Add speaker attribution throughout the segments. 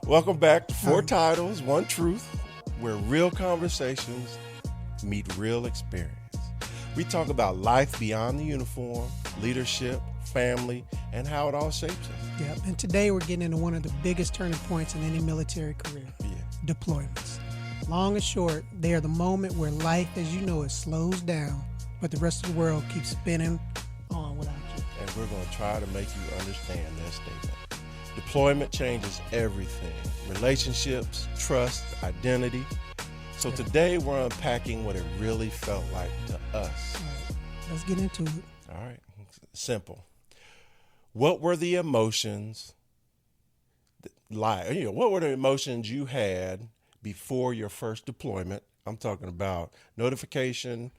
Speaker 1: Welcome back to Four Titles, One Truth, where real conversations meet real experience. We talk about life beyond the uniform, leadership, family, and how it all shapes us.
Speaker 2: Yep. And today we're getting into one of the biggest turning points in any military career.
Speaker 1: Yeah.
Speaker 2: Deployments. Long and short, they are the moment where life as you know it slows down, but the rest of the world keeps spinning on without you.
Speaker 1: And we're going to try to make you understand that statement. Deployment changes everything. Relationships, trust, identity. So today we're unpacking what it really felt like to us.
Speaker 2: All right, let's get into it.
Speaker 1: All right. Simple. What were the emotions what were the emotions you had before your first deployment? I'm talking about notification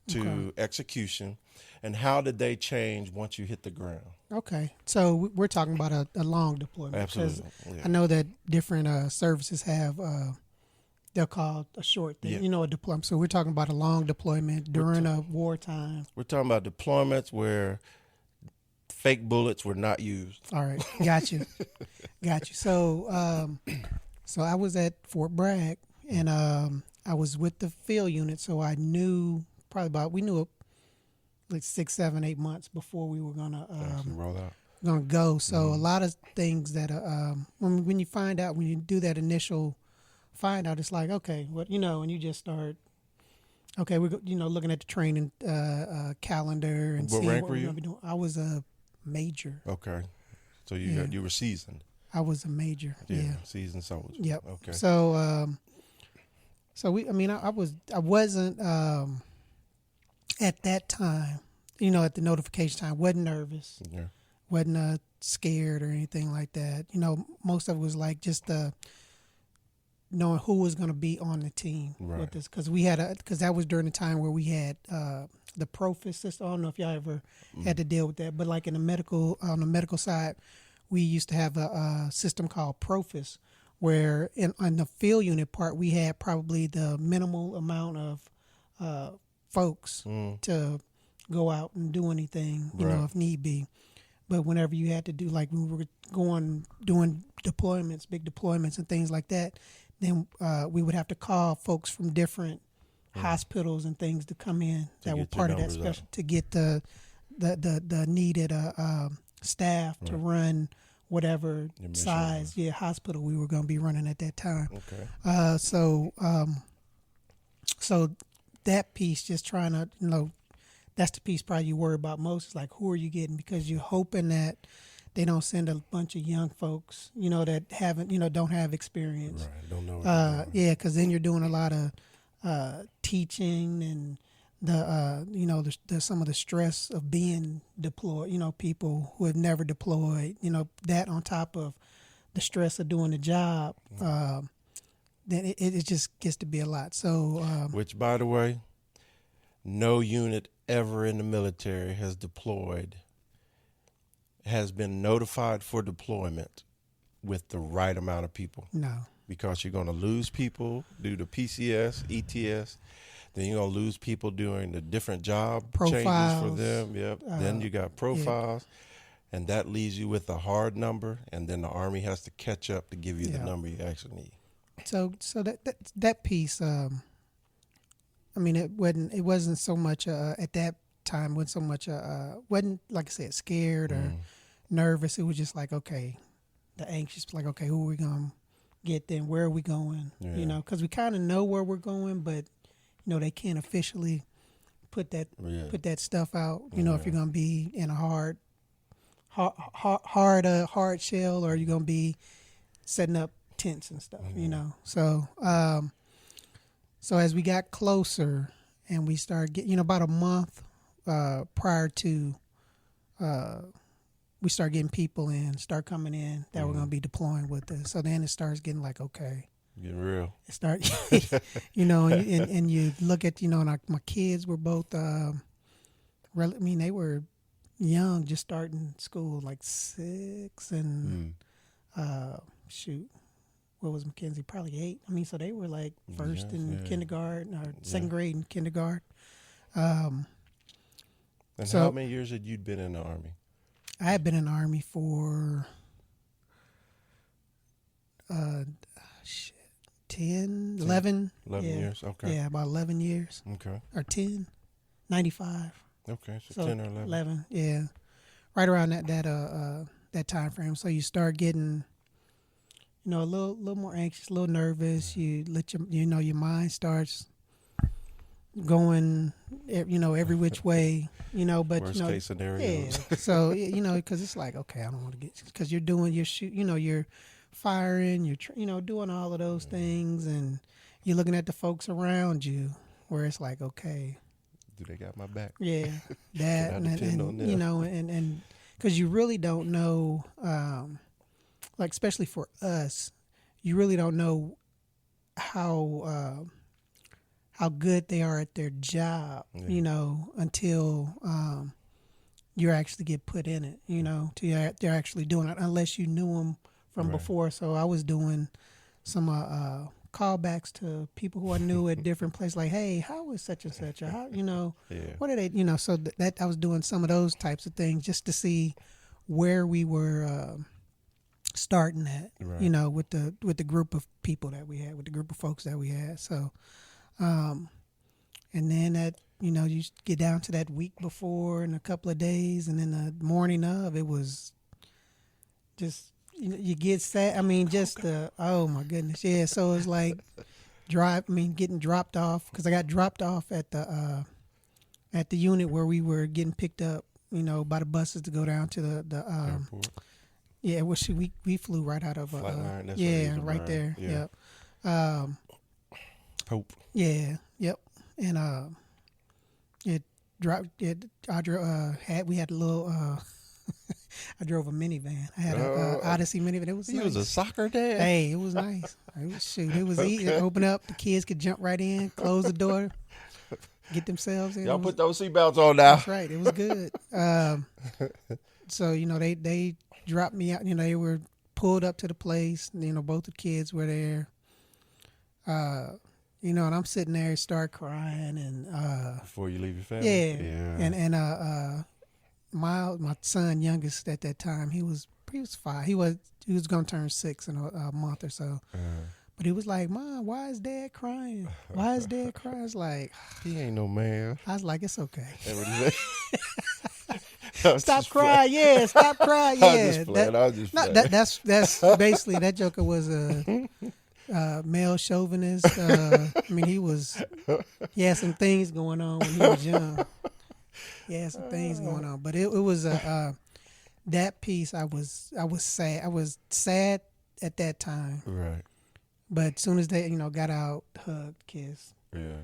Speaker 1: to execution. And how did they change once you hit the ground?
Speaker 2: Okay. So we're talking about a long deployment.
Speaker 1: Absolutely.
Speaker 2: Because I know that different services have, they're called a short thing, a deployment. So we're talking about a long deployment during a wartime.
Speaker 1: We're talking about deployments where fake bullets were not used.
Speaker 2: All right. Got you. So, so I was at Fort Bragg, and I was with the field unit, so I knew we knew like 6, 7, 8 months before we were gonna
Speaker 1: roll out.
Speaker 2: Gonna go. So a lot of things that when you find out, when you do that initial find out, it's like, okay, what and you just start. Okay, we're looking at the training calendar and seeing what we're gonna be doing. I was a major.
Speaker 1: Okay, so you were seasoned.
Speaker 2: I was a major. Yeah.
Speaker 1: Seasoned soldier.
Speaker 2: Yep.
Speaker 1: Okay.
Speaker 2: So I wasn't at that time, at the notification time, wasn't nervous.
Speaker 1: Yeah.
Speaker 2: Wasn't scared or anything like that. Most of it was like just knowing who was going to be on the team with this, because that was during the time where we had the Profis system. I don't know if y'all ever had to deal with that, but like on the medical side, we used to have a system called Profis, where on the field unit part, we had probably the minimal amount of folks to go out and do anything, if need be. But whenever you had to do, like when we were doing deployments, big deployments and things like that, then we would have to call folks from different hospitals and things to come in that were part of that special to get the needed staff to run whatever size hospital we were going to be running at that time.
Speaker 1: Okay.
Speaker 2: So that piece, just trying to that's the piece probably you worry about most. Is like, who are you getting? Because you're hoping that they don't send a bunch of young folks, that haven't, don't have experience.
Speaker 1: Right. Don't know. What
Speaker 2: because then you're doing a lot of teaching and the some of the stress of being deployed. People who have never deployed. That on top of the stress of doing the job. Then it just gets to be a lot. So,
Speaker 1: which, by the way, no unit ever in the military has been notified for deployment with the right amount of people.
Speaker 2: No.
Speaker 1: Because you're going to lose people due to PCS, ETS. Then you're going to lose people doing the different job
Speaker 2: profiles.
Speaker 1: Changes for them. Yep. Then you got profiles. Yeah. And that leaves you with a hard number. And then the Army has to catch up to give you the number you actually need.
Speaker 2: So that piece, it wasn't so much at that time. Wasn't so much wasn't, like I said, scared or nervous. It was just like, okay, the anxious, like, okay, who are we gonna get? Then where are we going?
Speaker 1: Yeah.
Speaker 2: Because we kind of know where we're going, but they can't officially put that stuff out. If you're gonna be in a hard shell, or you're gonna be setting up tents and stuff. So as we got closer and we started getting, about a month prior to, we start getting people start coming in that were going to be deploying with us. So then it starts getting like, okay.
Speaker 1: Getting real.
Speaker 2: It start, and you look at, and my kids were both, they were young, just starting school, like 6 and, what was Mackenzie? Probably 8. So they were like first in kindergarten or second grade in kindergarten.
Speaker 1: And how many years had you been in the Army?
Speaker 2: I had been in the Army for shit, 10, 11.
Speaker 1: 11
Speaker 2: yeah.
Speaker 1: years, okay.
Speaker 2: Yeah, about 11 years.
Speaker 1: Okay.
Speaker 2: Or 10, 95.
Speaker 1: Okay, so 10 or 11.
Speaker 2: 11, yeah. Right around that time frame. So you start getting, a little more anxious, a little nervous. You let your mind starts going, every which way, but
Speaker 1: Worst case scenarios.
Speaker 2: yeah. So because it's like, okay, I don't want to get, because you're doing your shoot, you're firing, you're doing all of those things, and you're looking at the folks around you, where it's like, okay,
Speaker 1: do they got my back?
Speaker 2: Yeah, that
Speaker 1: Can I depend on them?
Speaker 2: and because you really don't know, like especially for us, you really don't know how good they are at their job, until you actually get put in it, till they're actually doing it, unless you knew them from before. So I was doing some callbacks to people who I knew at different places, like, hey, how is such and such, or how, what are they, so that I was doing some of those types of things just to see where we were starting at, with the group of people that we had, with the group of folks that we had. So, and then that, you get down to that week before and a couple of days, and then the morning of, it was just, you get sad. I mean, just oh my goodness, yeah. So it's like getting dropped off, because I got dropped off at the unit where we were getting picked up, by the buses to go down to the
Speaker 1: airport.
Speaker 2: Yeah, we flew right out of
Speaker 1: Flatline, that's
Speaker 2: right there.
Speaker 1: Yeah.
Speaker 2: Yep.
Speaker 1: Hope.
Speaker 2: Yeah. Yep. And it dropped. We had a little. I drove a minivan. I had a Odyssey minivan. It was.
Speaker 1: He
Speaker 2: nice.
Speaker 1: was a soccer dad.
Speaker 2: Hey, it was nice. It was easy. Open up, the kids could jump right in, close the door, get themselves in.
Speaker 1: Y'all put those seatbelts on now.
Speaker 2: That's right. It was good. So they dropped me out. They were pulled up to the place. Both the kids were there. And I'm sitting there, start crying, and
Speaker 1: before you leave your family.
Speaker 2: Yeah. And my son, youngest at that time, he was 5. He was gonna turn 6 in a month or so. But he was like, Mom, why is Dad crying? Why is Dad crying? I was like,
Speaker 1: he ain't no man.
Speaker 2: I was like, it's okay.
Speaker 1: Stop
Speaker 2: Stop crying, yeah. Stop crying, yeah.
Speaker 1: I was just playing.
Speaker 2: That's basically, that joker was a male chauvinist. He had some things going on when he was young. He had some things going on, but it was that piece. I was sad. I was sad at that time.
Speaker 1: Right.
Speaker 2: But as soon as they, got out, hugged, kissed.
Speaker 1: Yeah.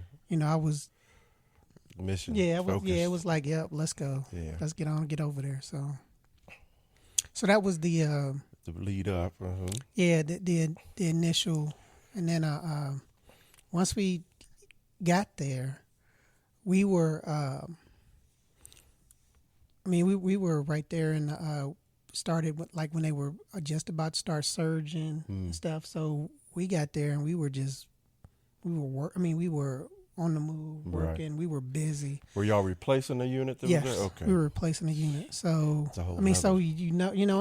Speaker 2: I was.
Speaker 1: Mission.
Speaker 2: Yeah,
Speaker 1: focused.
Speaker 2: it was like, yep, let's go.
Speaker 1: Yeah.
Speaker 2: Let's get over there. So that was the
Speaker 1: lead up.
Speaker 2: Yeah, the initial, and then once we got there, we were we were right there, and started with, like, when they were just about to start surging and stuff. So we got there, and we were on the move, working. Right. We were busy.
Speaker 1: Were y'all replacing the unit that
Speaker 2: yes,
Speaker 1: was there? Okay.
Speaker 2: We were replacing the unit. So so and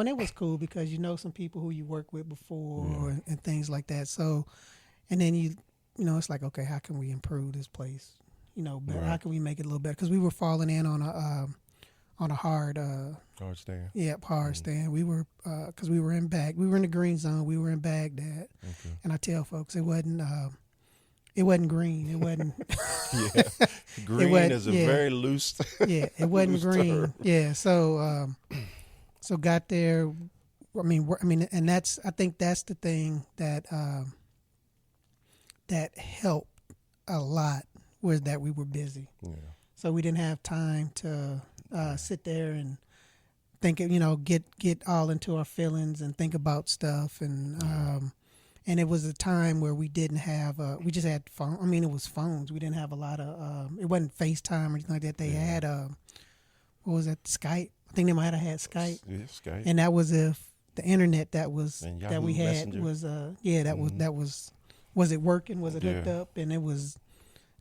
Speaker 2: it was cool because some people who you worked with before and things like that. So, and then it's like, okay, how can we improve this place? Better. Right. How can we make it a little better? Because we were falling in on a hard
Speaker 1: stand.
Speaker 2: Yeah, hard stand. We were because we were in the green zone. We were in Baghdad, and I tell folks it wasn't green. It wasn't.
Speaker 1: Yeah, green is a very loose.
Speaker 2: Yeah, it wasn't green. Term. Yeah, so got there. And I think that's the thing that that helped a lot, was that we were busy.
Speaker 1: Yeah. So
Speaker 2: we didn't have time to sit there and think, get all into our feelings and think about stuff, and it was a time where we didn't have, we just had phone. It was phones. We didn't have a lot of, it wasn't FaceTime or anything like that. They had, what was that, Skype? I think they might have had Skype.
Speaker 1: Yeah, Skype.
Speaker 2: And that was if the internet that we had
Speaker 1: Messenger.
Speaker 2: was it working? Was it hooked up? And it was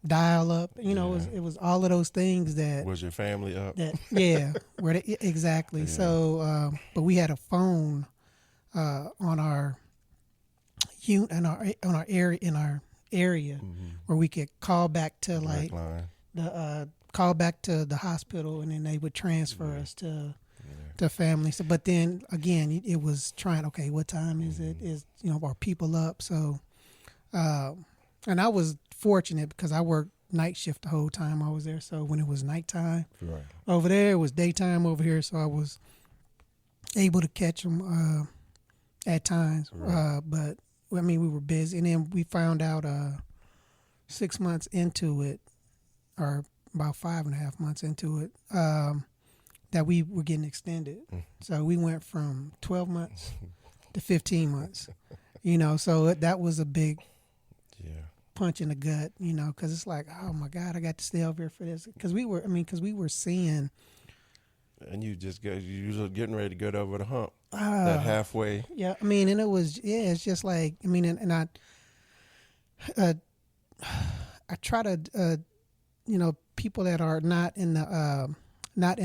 Speaker 2: dial up. It was all of those things that.
Speaker 1: Was your family up?
Speaker 2: Exactly.
Speaker 1: Yeah.
Speaker 2: So, but we had a phone on our area where we could call back to like call back to the hospital, and then they would transfer us to family. So, but then again, it was trying. Okay, what time is it? Is are people up? So, and I was fortunate because I worked night shift the whole time I was there. So when it was nighttime over there, it was daytime over here. So I was able to catch them at times. But I mean, we were busy, and then we found out 6 months into it, or about 5.5 months into it, that we were getting extended. So we went from 12 months to 15 months. So that was a big punch in the gut. Because it's like, oh my God, I got to stay over here for this. Because we were seeing.
Speaker 1: And you were getting ready to get over the hump. That halfway.
Speaker 2: Yeah, I mean, and it was, it's just like, I mean, and I try to, people that are not in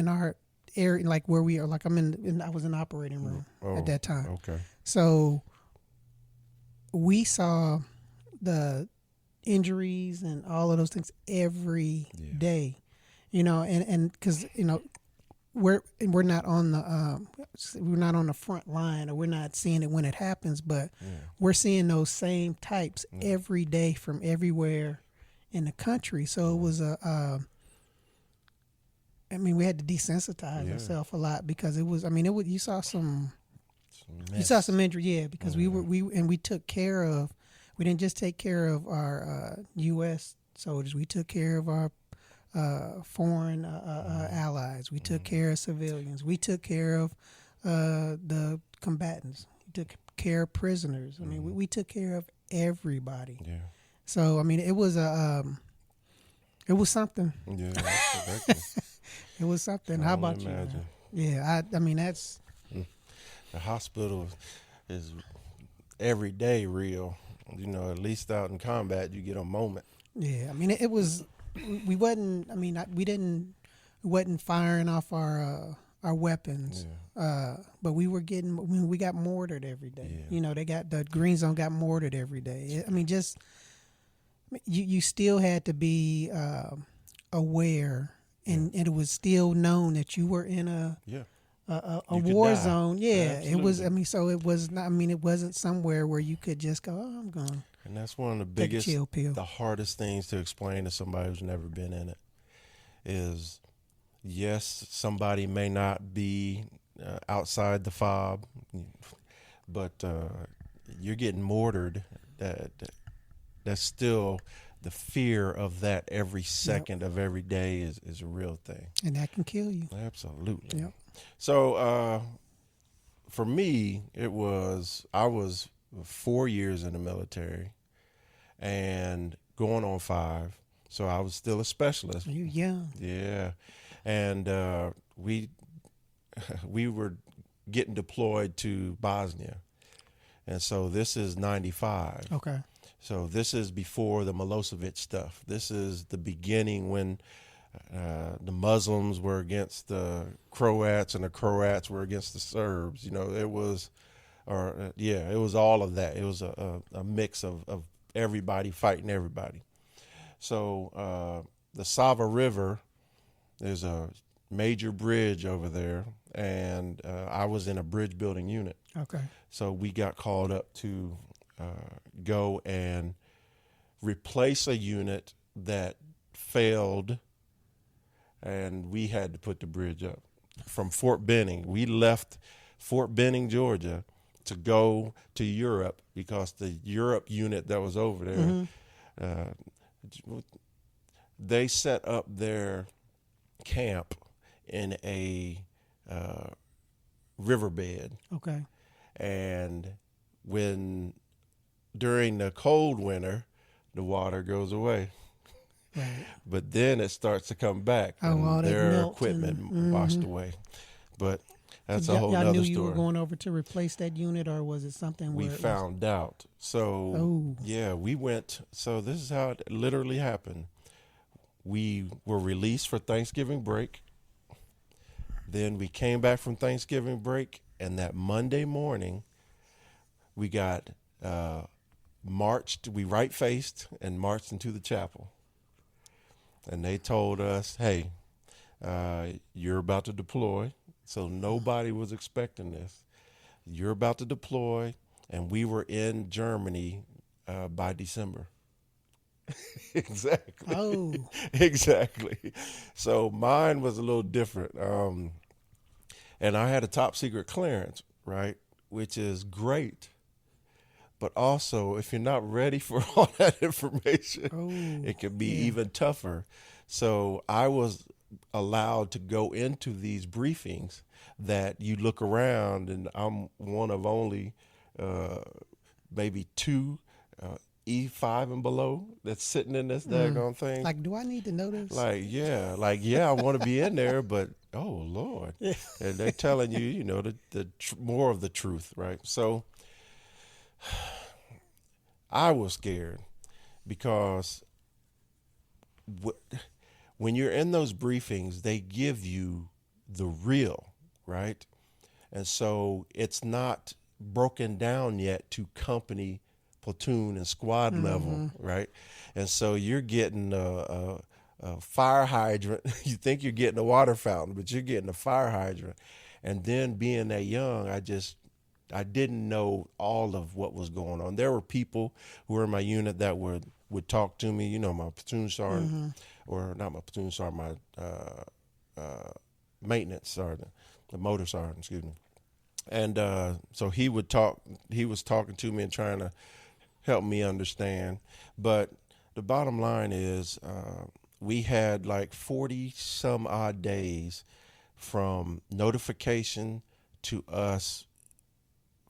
Speaker 2: our area, like where we are, like I was in the operating room at that time.
Speaker 1: Okay.
Speaker 2: So we saw the injuries and all of those things every day, and because, we're not on the front line, or we're not seeing it when it happens, but we're seeing those same types every day from everywhere in the country. So it was we had to desensitize ourselves a lot, because it was, you saw some injury, because we took care of, we didn't just take care of our U.S. soldiers, we took care of our foreign allies. We took care of civilians. We took care of the combatants. We took care of prisoners. I mean, we took care of everybody. Yeah. So it was it was something.
Speaker 1: Yeah, exactly.
Speaker 2: It was something. How about you? Yeah, that's
Speaker 1: the hospital is every day real. At least out in combat, you get a moment.
Speaker 2: Yeah, it was. We wasn't. We wasn't firing off our weapons. But we were getting. We got mortared every day. Yeah. They got the green zone got mortared every day. You still had to be aware, and it was still known that you were in a war zone. Yeah, absolutely. It was. So it was not. It wasn't somewhere where you could just go, oh, I'm gone.
Speaker 1: And that's one of the biggest, the hardest things to explain to somebody who's never been in it is, yes, somebody may not be outside the fob, but you're getting mortared. That's still the fear of that every second of every day is a real thing.
Speaker 2: And that can kill you.
Speaker 1: Absolutely.
Speaker 2: Yep.
Speaker 1: So for me, I was 4 years in the military and going on 5. So I was still a specialist.
Speaker 2: You young.
Speaker 1: Yeah. And we were getting deployed to Bosnia. And so this is 95.
Speaker 2: Okay.
Speaker 1: So this is before the Milosevic stuff. This is the beginning when the Muslims were against the Croats and the Croats were against the Serbs. It was all of that. It was a mix of everybody fighting everybody. So the Sava River, there's a major bridge over there, and I was in a bridge building unit.
Speaker 2: Okay.
Speaker 1: So we got called up to go and replace a unit that failed, and we had to put the bridge up from Fort Benning. We left Fort Benning, Georgia, to go to Europe because the Europe unit that was over there, they set up their camp in a riverbed.
Speaker 2: Okay.
Speaker 1: And during the cold winter, the water goes away.
Speaker 2: Right.
Speaker 1: But then it starts to come back, and their equipment washed away. But that's a whole nother story.
Speaker 2: Y'all knew you were going over to replace that unit, or was it something
Speaker 1: we found out? So, we went. So this is how it literally happened. We were released for Thanksgiving break. Then we came back from Thanksgiving break, and that Monday morning, we got we right-faced and marched into the chapel. And they told us, hey, you're about to deploy. So nobody was expecting this. You're about to deploy, and we were in Germany by December. Exactly.
Speaker 2: Oh.
Speaker 1: Exactly. So mine was a little different. And I had a top secret clearance, right, which is great. But also, if you're not ready for all that information, it can be even tougher. So I was allowed to go into these briefings that you look around, and I'm one of only maybe two E5 and below that's sitting in this daggone thing.
Speaker 2: Like, do I need to know this?
Speaker 1: I want to be in there, but oh Lord, and they're telling you, you know, the more of the truth, right? So I was scared because when you're in those briefings, they give you the real, right? And so it's not broken down yet to company, platoon, and squad level, right? And so you're getting a fire hydrant. You think you're getting a water fountain, but you're getting a fire hydrant. And then being that young, I didn't know all of what was going on. There were people who were in my unit that would talk to me, you know, my platoon sergeant, or not my platoon sergeant, my maintenance sergeant, the motor sergeant, excuse me. And so he was talking to me and trying to help me understand. But the bottom line is we had like 40 some odd days from notification to us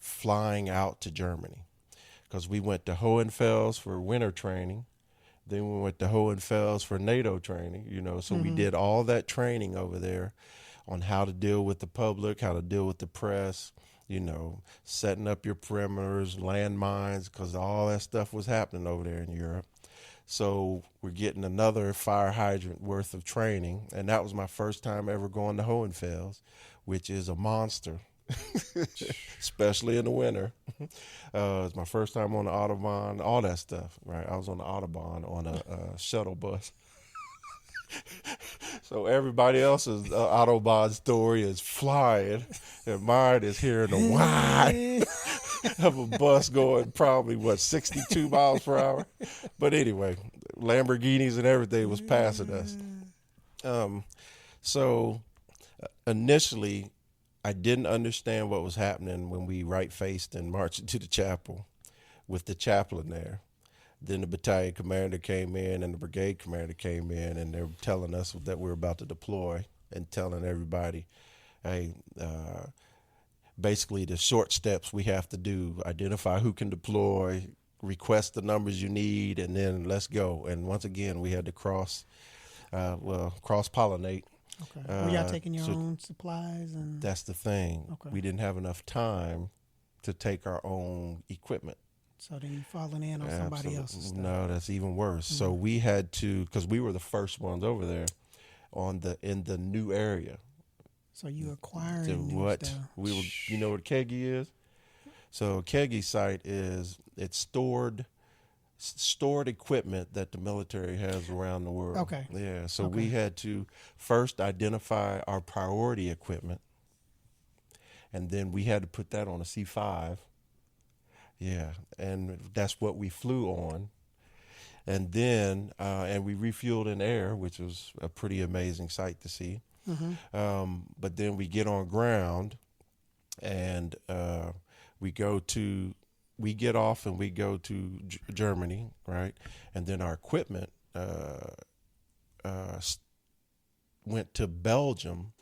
Speaker 1: flying out to Germany, because we went to Hohenfels for winter training. Then we went to Hohenfels for NATO training, you know, so we did all that training over there on how to deal with the public, how to deal with the press, you know, setting up your perimeters, landmines, because all that stuff was happening over there in Europe. So we're getting another fire hydrant worth of training. And that was my first time ever going to Hohenfels, which is a monster. Especially in the winter. It's my first time on the Autobahn, all that stuff, right? I was on the Autobahn on a shuttle bus. So everybody else's Autobahn story is flying, and mine is hearing the whine of a bus going probably, 62 miles per hour? But anyway, Lamborghinis and everything was passing us. So initially, I didn't understand what was happening when we right-faced and marched into the chapel with the chaplain there. Then the battalion commander came in and the brigade commander came in, and they were telling us that we were about to deploy and telling everybody, hey, basically the short steps we have to do: identify who can deploy, request the numbers you need, and then let's go. And once again, we had to cross-pollinate.
Speaker 2: Okay. Were y'all taking your own supplies? And
Speaker 1: that's the thing.
Speaker 2: Okay.
Speaker 1: We didn't have enough time to take our own equipment.
Speaker 2: So then you falling in on somebody else's stuff.
Speaker 1: No, that's even worse. So we had to, because we were the first ones over there in the new area.
Speaker 2: So you acquiring new stuff.
Speaker 1: You know what a keggy is? So a keggy site it's stored equipment that the military has around the world.
Speaker 2: Okay.
Speaker 1: Yeah. So we had to first identify our priority equipment, and then we had to put that on a C5. Yeah. And that's what we flew on. And then, and we refueled in air, which was a pretty amazing sight to see. But then we get on ground, and we get off and we go to Germany, right? And then our equipment went to Belgium,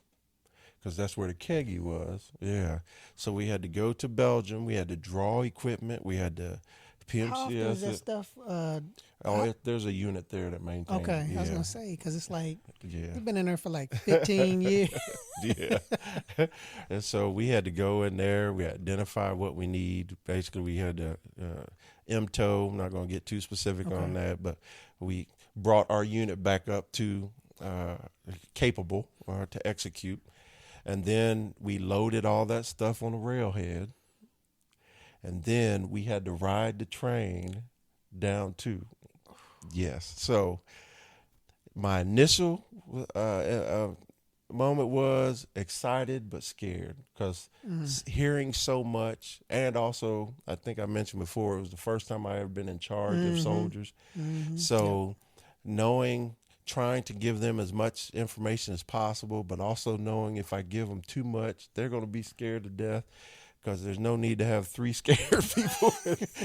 Speaker 1: because that's where the keggy was. Yeah. So we had to go to Belgium. We had to draw equipment. We had to PMCS.
Speaker 2: How often is that stuff?
Speaker 1: There's a unit there that maintains.
Speaker 2: Okay,
Speaker 1: Yeah.
Speaker 2: I was gonna say, because it's like you've been in there for like 15 years.
Speaker 1: Yeah. And so we had to go in there. We identify what we need. Basically, we had to MTO. I'm not going to get too specific on that, but we brought our unit back up to capable to execute. And then we loaded all that stuff on a railhead. And then we had to ride the train down to, yes. So my initial moment was excited but scared because hearing so much, and also I think I mentioned before, it was the first time I ever been in charge of soldiers. So knowing, trying to give them as much information as possible, but also knowing if I give them too much, they're going to be scared to death, because there's no need to have 3 scared people.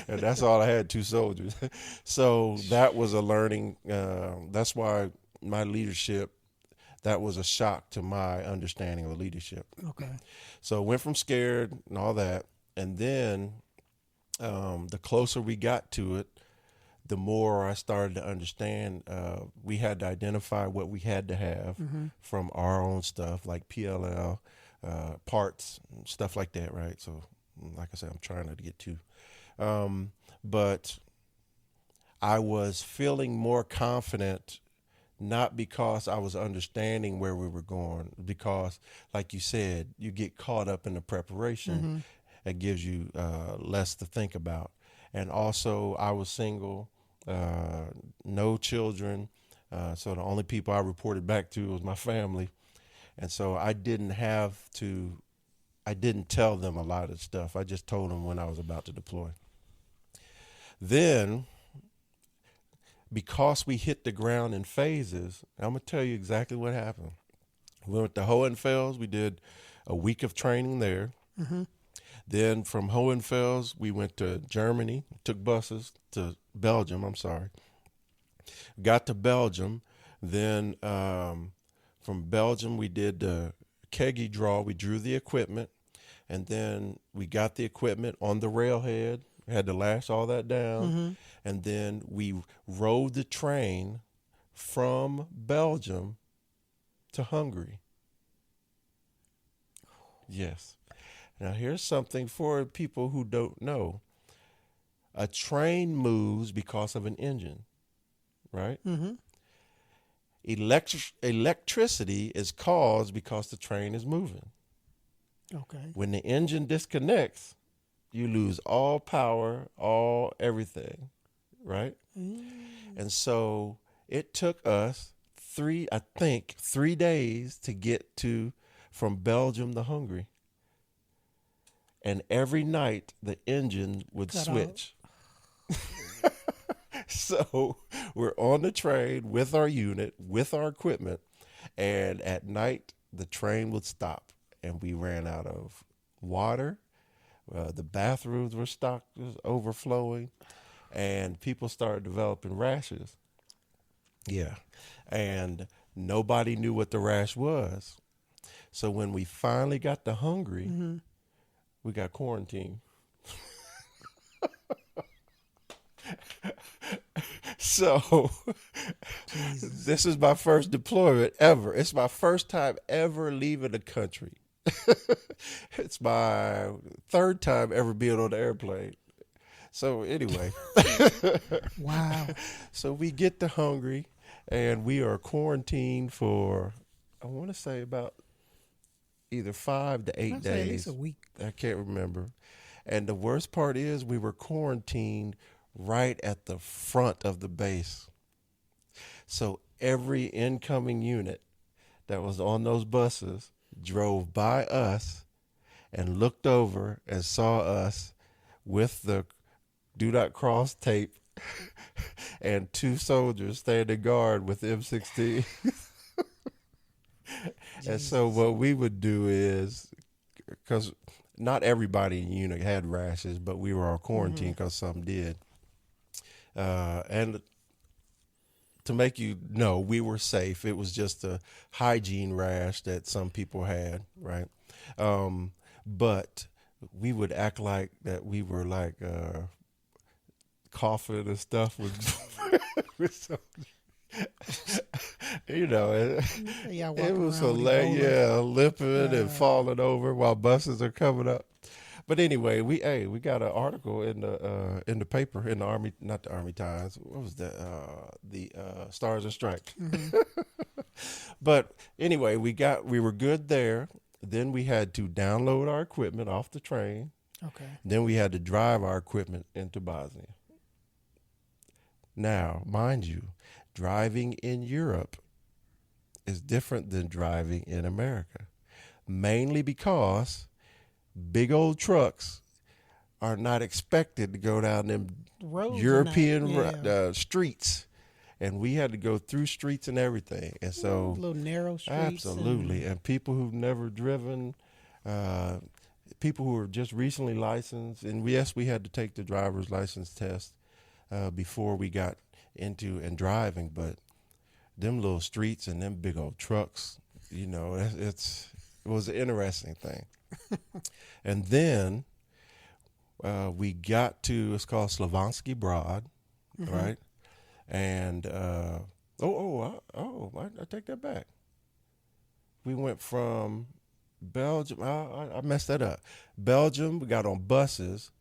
Speaker 1: And that's all I had, 2 soldiers. So that was a learning. That's why my leadership, that was a shock to my understanding of leadership.
Speaker 2: Okay.
Speaker 1: So went from scared and all that. And then the closer we got to it, the more I started to understand. We had to identify what we had to have from our own stuff, like PLL, parts, stuff like that, right? So, like I said, I'm trying not to get too. But I was feeling more confident, not because I was understanding where we were going, because, like you said, you get caught up in the preparation. It gives you less to think about. And also, I was single, no children, so the only people I reported back to was my family. And so I didn't tell them a lot of stuff. I just told them when I was about to deploy. Then, because we hit the ground in phases, I'm going to tell you exactly what happened. We went to Hohenfels. We did a week of training there. Then from Hohenfels, we went to Germany, took buses to Belgium, got to Belgium. Then from Belgium, we did the keggy draw. We drew the equipment, and then we got the equipment on the railhead. We had to lash all that down, and then we rode the train from Belgium to Hungary. Yes. Now, here's something for people who don't know. A train moves because of an engine, right? Electricity is caused because the train is moving.
Speaker 2: Okay.
Speaker 1: When the engine disconnects, you lose all power, all everything, right? And so it took us 3 days to get from Belgium to Hungary. And every night the engine would switch. So we're on the train with our unit, with our equipment, and at night the train would stop, and we ran out of water. The bathrooms were stocked, was overflowing, and people started developing rashes. Yeah, and nobody knew what the rash was. So when we finally got to Hungary, we got quarantined. So this is my first deployment ever. It's my first time ever leaving the country. It's my 3rd time ever being on the airplane. So anyway.
Speaker 2: Wow.
Speaker 1: So we get to Hungary, and we are quarantined for, I want to say, about either 5 to 8 days.
Speaker 2: At least a week.
Speaker 1: I can't remember. And the worst part is we were quarantined right at the front of the base. So every incoming unit that was on those buses drove by us and looked over and saw us with the do not cross tape and 2 soldiers standing guard with M16. And so what we would do is, because not everybody in the unit had rashes, but we were on quarantine because some did. And to make you know, we were safe. It was just a hygiene rash that some people had, right? But we would act like that we were like coughing and stuff with some, you know, it was hilarious. Yeah, limping and falling over while buses are coming up. But anyway, we got an article in the paper, in the Army, not the Army Times. What was that? The Stars and Stripes. But anyway, we were good there. Then we had to download our equipment off the train,
Speaker 2: Okay.
Speaker 1: Then we had to drive our equipment into Bosnia. Now, mind you, driving in Europe is different than driving in America, mainly because big old trucks are not expected to go down them
Speaker 2: Roads are not.
Speaker 1: European
Speaker 2: Yeah.
Speaker 1: streets. And we had to go through streets and everything. And so,
Speaker 2: Little narrow streets.
Speaker 1: absolutely. And people who've never driven, uh, people who are just recently licensed, and yes, we had to take the driver's license test before we got into and driving, but them little streets and them big old trucks, it was an interesting thing. And then we got to, it's called Slavonski Broad, right? And I take that back. We went from Belgium. I messed that up. Belgium, we got on buses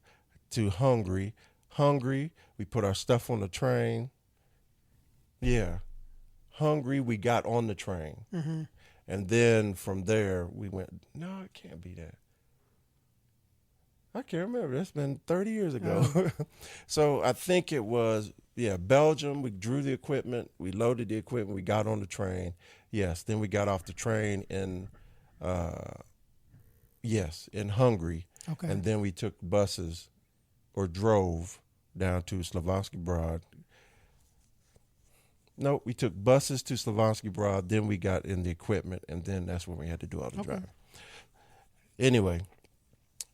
Speaker 1: to Hungary. Hungary, we put our stuff on the train. Yeah. Hungary, we got on the train. And then from there, we went, no, it can't be that. I can't remember. That's been 30 years ago. So I think it was, Belgium. We drew the equipment. We loaded the equipment. We got on the train. Yes. Then we got off the train in Hungary.
Speaker 2: Okay.
Speaker 1: And then we took buses or drove down to Slavonski Broad. No, we took buses to Slavonski Broad. Then we got in the equipment, and then that's when we had to do all the driving. Anyway,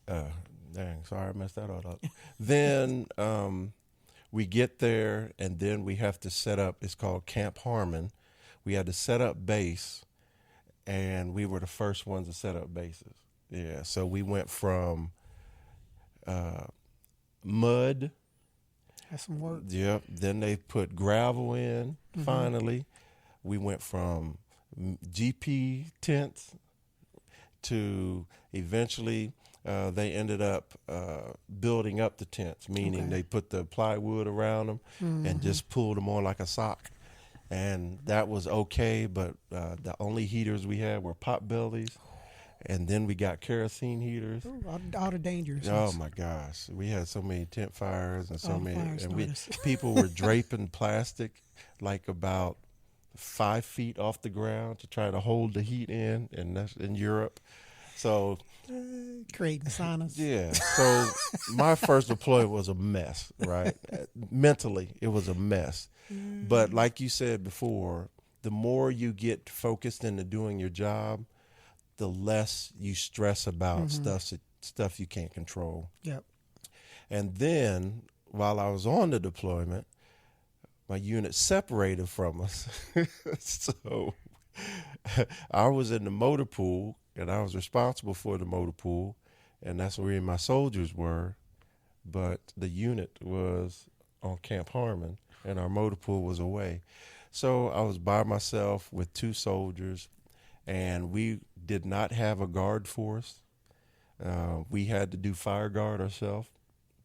Speaker 1: dang, sorry I messed that all up. Then we get there, and then we have to set up, it's called Camp Harmon. We had to set up base, and we were the first ones to set up bases. Yeah, so we went from mud.
Speaker 2: That's some work.
Speaker 1: Yep, then they put gravel in, finally. We went from GP tents to eventually they ended up building up the tents, meaning they put the plywood around them and just pulled them on like a sock. And that was okay, but the only heaters we had were pot bellies. And then we got kerosene heaters.
Speaker 2: Ooh, all the dangers.
Speaker 1: Oh my gosh, we had so many tent fires and so many, and
Speaker 2: starters.
Speaker 1: people were draping plastic like about 5 feet off the ground to try to hold the heat in, and that's in Europe. So
Speaker 2: creating saunas.
Speaker 1: yeah, so my first deployment was a mess, right? Mentally, it was a mess. But like you said before, the more you get focused into doing your job, the less you stress about stuff you can't control.
Speaker 2: Yep.
Speaker 1: And then while I was on the deployment, my unit separated from us. So I was in the motor pool, and I was responsible for the motor pool, and that's where my soldiers were. But the unit was on Camp Harmon, and our motor pool was away. So I was by myself with 2 soldiers, and we did not have a guard force. We had to do fire guard ourselves.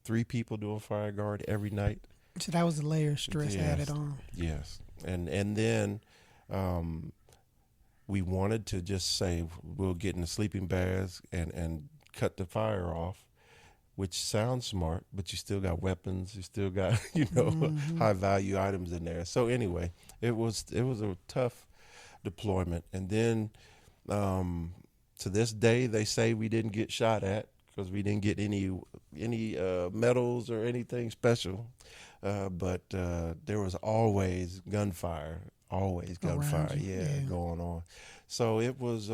Speaker 1: 3 people doing fire guard every night.
Speaker 2: So that was the layer of stress added on.
Speaker 1: Yes. And then we wanted to just say we'll get in the sleeping bags and cut the fire off, which sounds smart, but you still got weapons, you still got, high value items in there. So anyway, it was a tough deployment. And then to this day, they say we didn't get shot at because we didn't get any medals or anything special. But there was always gunfire, going on. So it was,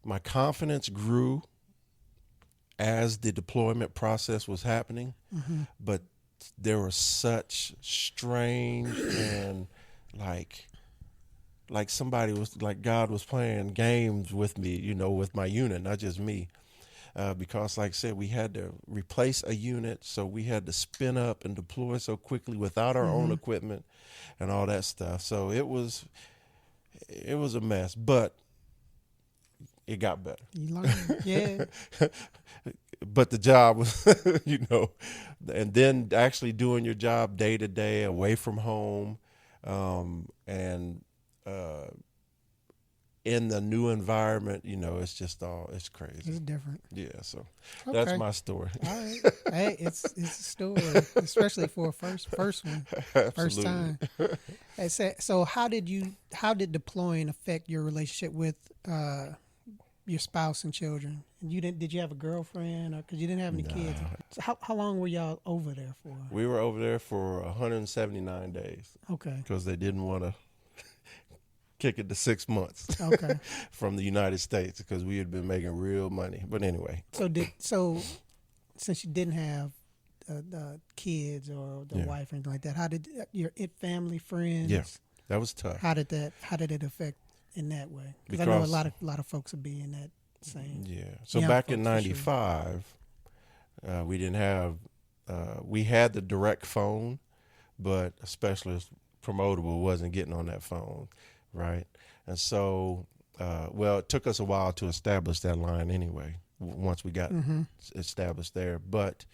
Speaker 1: my confidence grew as the deployment process was happening, but there was such strange and like somebody was, like God was playing games with me, with my unit, not just me. Because like I said, we had to replace a unit, so we had to spin up and deploy so quickly without our own equipment and all that stuff. So it was a mess, but it got better.
Speaker 2: You learned, yeah.
Speaker 1: But the job was, and then actually doing your job day to day away from home, and in the new environment, it's just it's crazy.
Speaker 2: It's different.
Speaker 1: Yeah, so
Speaker 2: Okay.
Speaker 1: that's my story.
Speaker 2: All right. Hey, it's a story, especially for a first one, first time. Hey, so how did deploying affect your relationship with your spouse and children? Did you have a girlfriend, or because you didn't have any kids? So how long were y'all over there for?
Speaker 1: We were over there for 179 days.
Speaker 2: Okay. Because
Speaker 1: they didn't want to kick it to 6 months.
Speaker 2: Okay.
Speaker 1: From the United States, because we had been making real money. But anyway.
Speaker 2: So since you didn't have the kids or the wife or anything like that, how did your family, friends?
Speaker 1: Yeah, that was tough.
Speaker 2: How did it affect in that way? Because I know a lot of folks would be in that same.
Speaker 1: Yeah. So back in '95, we didn't have. We had the direct phone, but a specialist promotable wasn't getting on that phone, right? And so, it took us a while to establish that line anyway. Once we got established there, but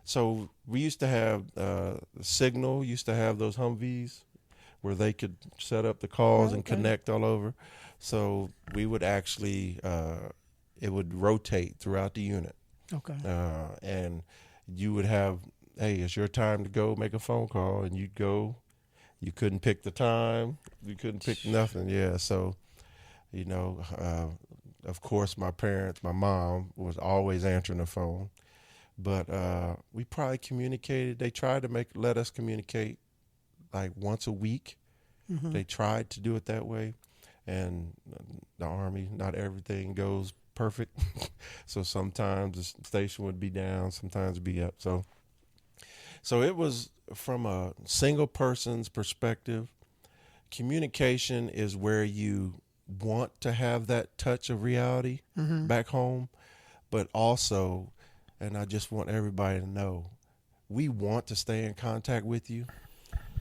Speaker 1: so we used to have Signal used to have those Humvees where they could set up the calls and connect all over. So we would actually it would rotate throughout the unit.
Speaker 2: Okay.
Speaker 1: And you would have, hey, it's your time to go make a phone call, and you'd go. You couldn't pick the time. You couldn't pick nothing. Yeah. So, of course, my mom was always answering the phone, but we probably communicated. They tried to let us communicate like once a week. Mm-hmm. They tried to do it that way, and the Army, not everything goes perfect. So sometimes the station would be down, sometimes it'd be up. So it was from a single person's perspective. Communication is where you want to have that touch of reality back home, but also, and I just want everybody to know, we want to stay in contact with you,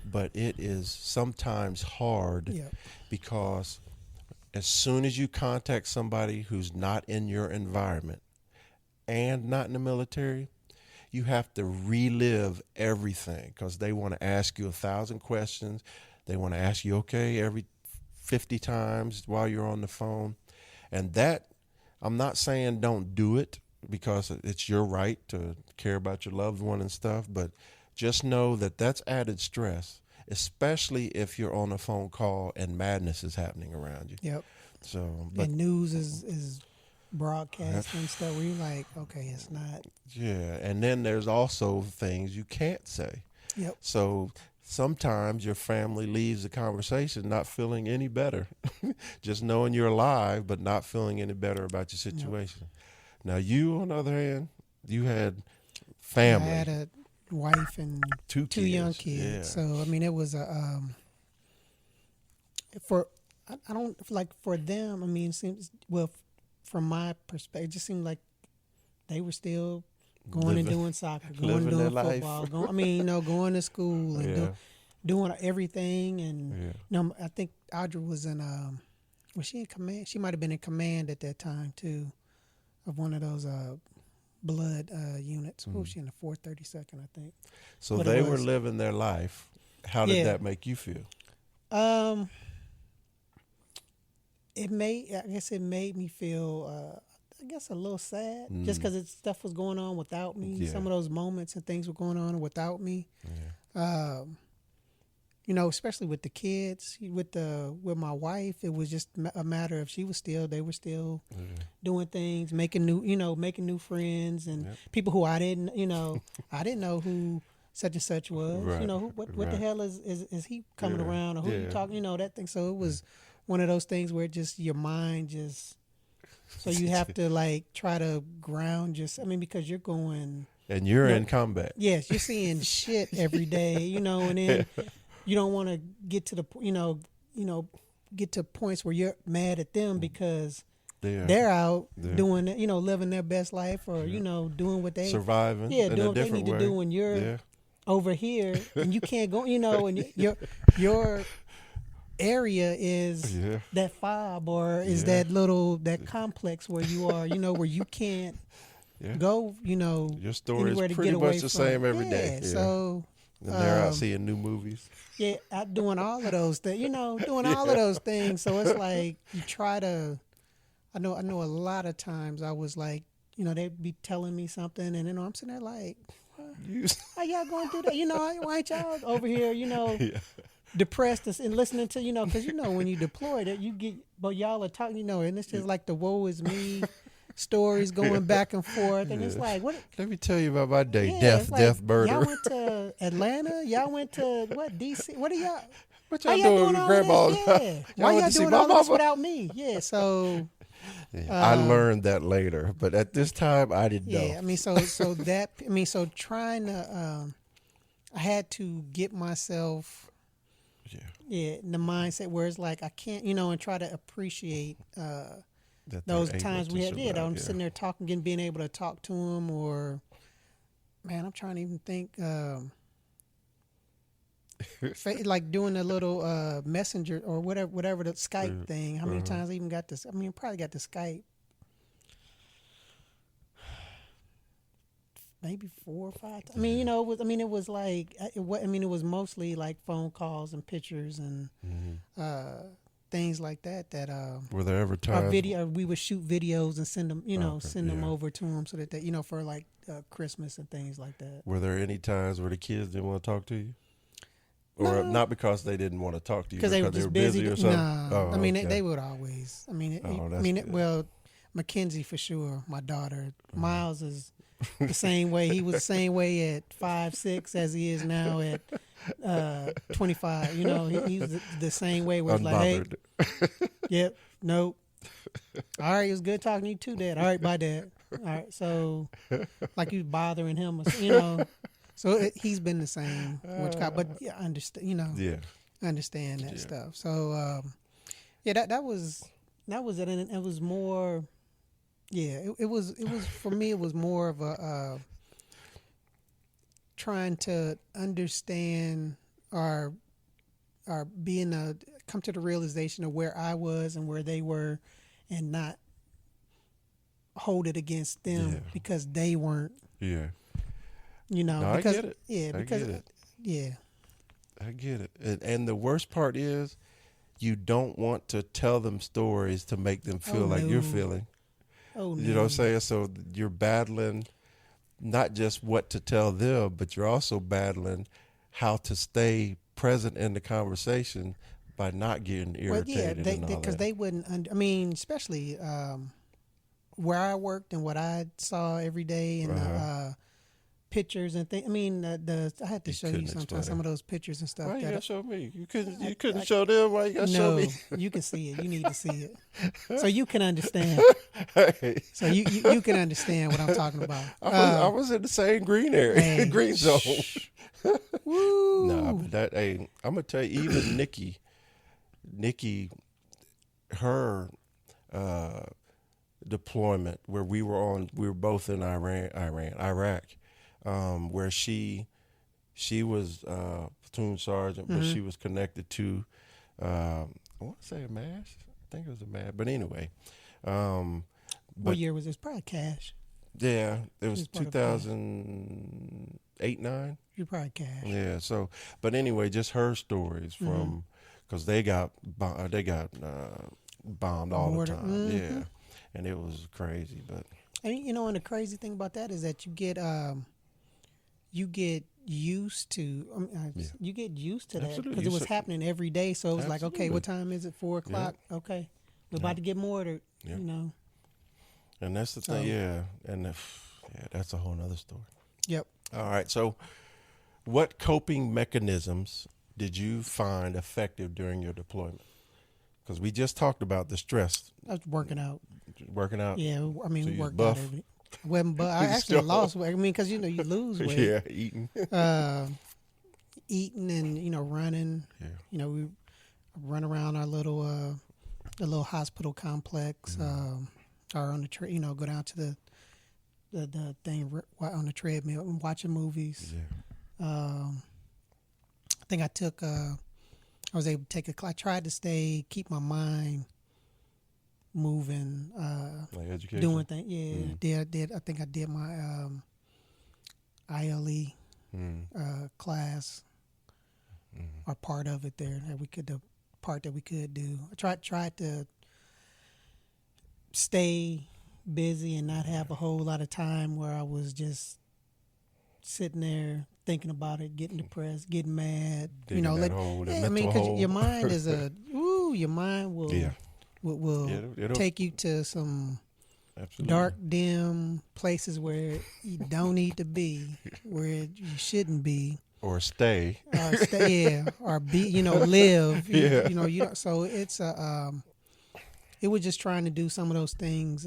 Speaker 1: but it is sometimes hard because as soon as you contact somebody who's not in your environment and not in the military, you have to relive everything because they want to ask you 1,000 questions. They want to ask you, okay, every 50 times while you're on the phone. And that, I'm not saying don't do it because it's your right to care about your loved one and stuff, but just know that that's added stress, especially if you're on a phone call and madness is happening around you.
Speaker 2: Yep.
Speaker 1: So,
Speaker 2: and news is broadcast and stuff where you're like, okay, it's not.
Speaker 1: Yeah, and then there's also things you can't say.
Speaker 2: Yep. So
Speaker 1: sometimes your family leaves the conversation not feeling any better, just knowing you're alive, but not feeling any better about your situation. Yep. Now, you, on the other hand, you had family.
Speaker 2: I had a wife and two young kids.
Speaker 1: Yeah.
Speaker 2: So, I mean, it was I don't like for them. I mean, it seems, from my perspective, it just seemed like they were still going and doing soccer, going and doing football. Going to school and doing everything. And I think Audra was in. Was she in command? She might have been in command at that time too, of one of those blood units. What was she in, the 432nd? I think.
Speaker 1: So they were living their life. How did that make you feel?
Speaker 2: It made me feel, a little sad, just because stuff was going on without me. Yeah. Some of those moments and things were going on without me. Yeah. Especially with the kids, with my wife, it was just a matter of they were still doing things, making new friends and people who I didn't know who such and such was. Right. What the hell is he coming around, or who you talking? That thing. So it was one of those things where just your mind so you have to try to ground because you're going.
Speaker 1: And you're in combat.
Speaker 2: Yes, you're seeing shit every day, and then you don't want to get to the, get to points where you're mad at them because they're out doing, living their best life or, doing what they
Speaker 1: surviving.
Speaker 2: Yeah, doing what they need to do when you're over here and you can't go, and your area is that fob or is that complex where you are, where you can't go,
Speaker 1: your story is pretty much the same every day.
Speaker 2: So
Speaker 1: And they're out seeing new movies.
Speaker 2: Yeah, out doing all of those things, doing all of those things. So it's like you try to. I know a lot of times I was like, they'd be telling me something, and I'm sitting there like, how y'all going to do that? Why ain't y'all over here,
Speaker 1: Yeah.
Speaker 2: depressed and listening to, because when you deploy that you get, but y'all are talking, and it's just like the woe is me stories going back and forth, and it's like, what?
Speaker 1: Let me tell you about my day.
Speaker 2: Yeah,
Speaker 1: Death, murder.
Speaker 2: Y'all went to Atlanta. Y'all went to what? DC. What are y'all?
Speaker 1: What
Speaker 2: How
Speaker 1: y'all
Speaker 2: y'all
Speaker 1: doing
Speaker 2: doing
Speaker 1: with
Speaker 2: all
Speaker 1: grandma?
Speaker 2: this? Yeah. Why y'all doing all this without me? Yeah. So.
Speaker 1: I learned that later, but at this time I didn't know.
Speaker 2: Yeah, so trying to, I had to get myself, in the mindset where it's like I can't, and try to appreciate those times we had. I'm sitting there talking, being able to talk to them, or man, I'm trying to even think. Like doing a little messenger or whatever the Skype thing. How many times I even got this? I mean, probably got the Skype maybe 4 or 5 times. I mean, it was like it was mostly like phone calls and pictures and things like that. That
Speaker 1: were there ever times
Speaker 2: we would shoot videos and send them, send them over to them so that they, for like Christmas and things like that.
Speaker 1: Were there any times where the kids didn't want to talk to you? Or not because they didn't want to talk to you,
Speaker 2: because they were just busy
Speaker 1: or something?
Speaker 2: Nah, they would always. Well, Mackenzie for sure. My daughter, Miles is the same way. He was the same way at 5, 6 as he is now at 25. He's the same way. Where it's like, hey, yep, nope. All right, it was good talking to you too, Dad. All right, bye, Dad. All right, so like you bothering him, So he's been the same, but yeah, I understand. I understand that stuff. So that was it, and it was more. Yeah, it was for me. It was more of a trying to understand or come to the realization of where I was and where they were, and not hold it against them because they weren't.
Speaker 1: Yeah.
Speaker 2: No,
Speaker 1: because I get it.
Speaker 2: Yeah, because
Speaker 1: I get it.
Speaker 2: Yeah.
Speaker 1: I get it. And the worst part is you don't want to tell them stories to make them feel like you're feeling.
Speaker 2: Oh, no.
Speaker 1: You know what I'm saying? So you're battling not just what to tell them, but you're also battling how to stay present in the conversation by not getting irritated.
Speaker 2: Well, because they wouldn't. Especially where I worked and what I saw every day, and pictures and things. I mean, I had to show you sometimes some of those pictures and stuff.
Speaker 1: Why you gotta show me? You couldn't show them. Why you gotta show me?
Speaker 2: You can see it. You need to see it, so you can understand. So you can understand what I'm talking about.
Speaker 1: I was in the same green area, green zone.
Speaker 2: Woo.
Speaker 1: Nah, but I'm gonna tell you, even Nikki, her deployment where we were both in Iraq. Where she was platoon sergeant, but she was connected to I want to say a MASH. I think it was a MASH, but anyway.
Speaker 2: What year was this? Probably Cash.
Speaker 1: Yeah, it was 2008, 9.
Speaker 2: You're probably Cash.
Speaker 1: Yeah. So, but anyway, just her stories from because they got bombed all the time. Yeah, and it was crazy. But
Speaker 2: and and the crazy thing about that is that you get used to you get used to that because it was happening every day. So it was like, okay, what time is it? 4 o'clock. Yeah. Okay, we're about to get mortared. Yeah.
Speaker 1: And that's the thing. And that's a whole nother story.
Speaker 2: Yep.
Speaker 1: All right. So, what coping mechanisms did you find effective during your deployment? Because we just talked about the stress.
Speaker 2: I was working out.
Speaker 1: Working out.
Speaker 2: Yeah,
Speaker 1: so
Speaker 2: worked out every. But I actually lost weight. Because you lose weight.
Speaker 1: Yeah, eating.
Speaker 2: Eating and running.
Speaker 1: Yeah.
Speaker 2: We run around our little hospital complex, or on the go down to the thing on the treadmill and watching movies.
Speaker 1: Yeah.
Speaker 2: I think I was able to take I tried to keep my mind moving,
Speaker 1: like education,
Speaker 2: doing things. Yeah, did I think I did my ILE class or part of it there that we could, the part that we could do. I tried to stay busy and not have a whole lot of time where I was just sitting there thinking about it, getting depressed, getting mad.
Speaker 1: Digging that hole, that mental hole.
Speaker 2: Your mind is your mind will
Speaker 1: it'll
Speaker 2: take you to some
Speaker 1: absolutely
Speaker 2: dark, dim places where you don't need to be, where you shouldn't be.
Speaker 1: Or stay.
Speaker 2: Or be, live.
Speaker 1: Yeah.
Speaker 2: You know, so it's it was just trying to do some of those things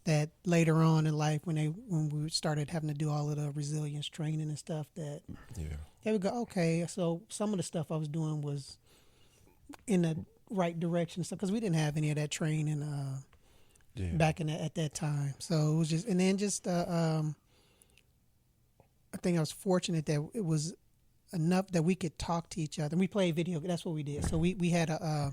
Speaker 2: that later on in life when we started having to do all of the resilience training and stuff that we go, okay, so some of the stuff I was doing was in the right direction, so because we didn't have any of that training back at that time, so it was just, and then just I think I was fortunate that it was enough that we could talk to each other. And we played video. That's what we did. So we had a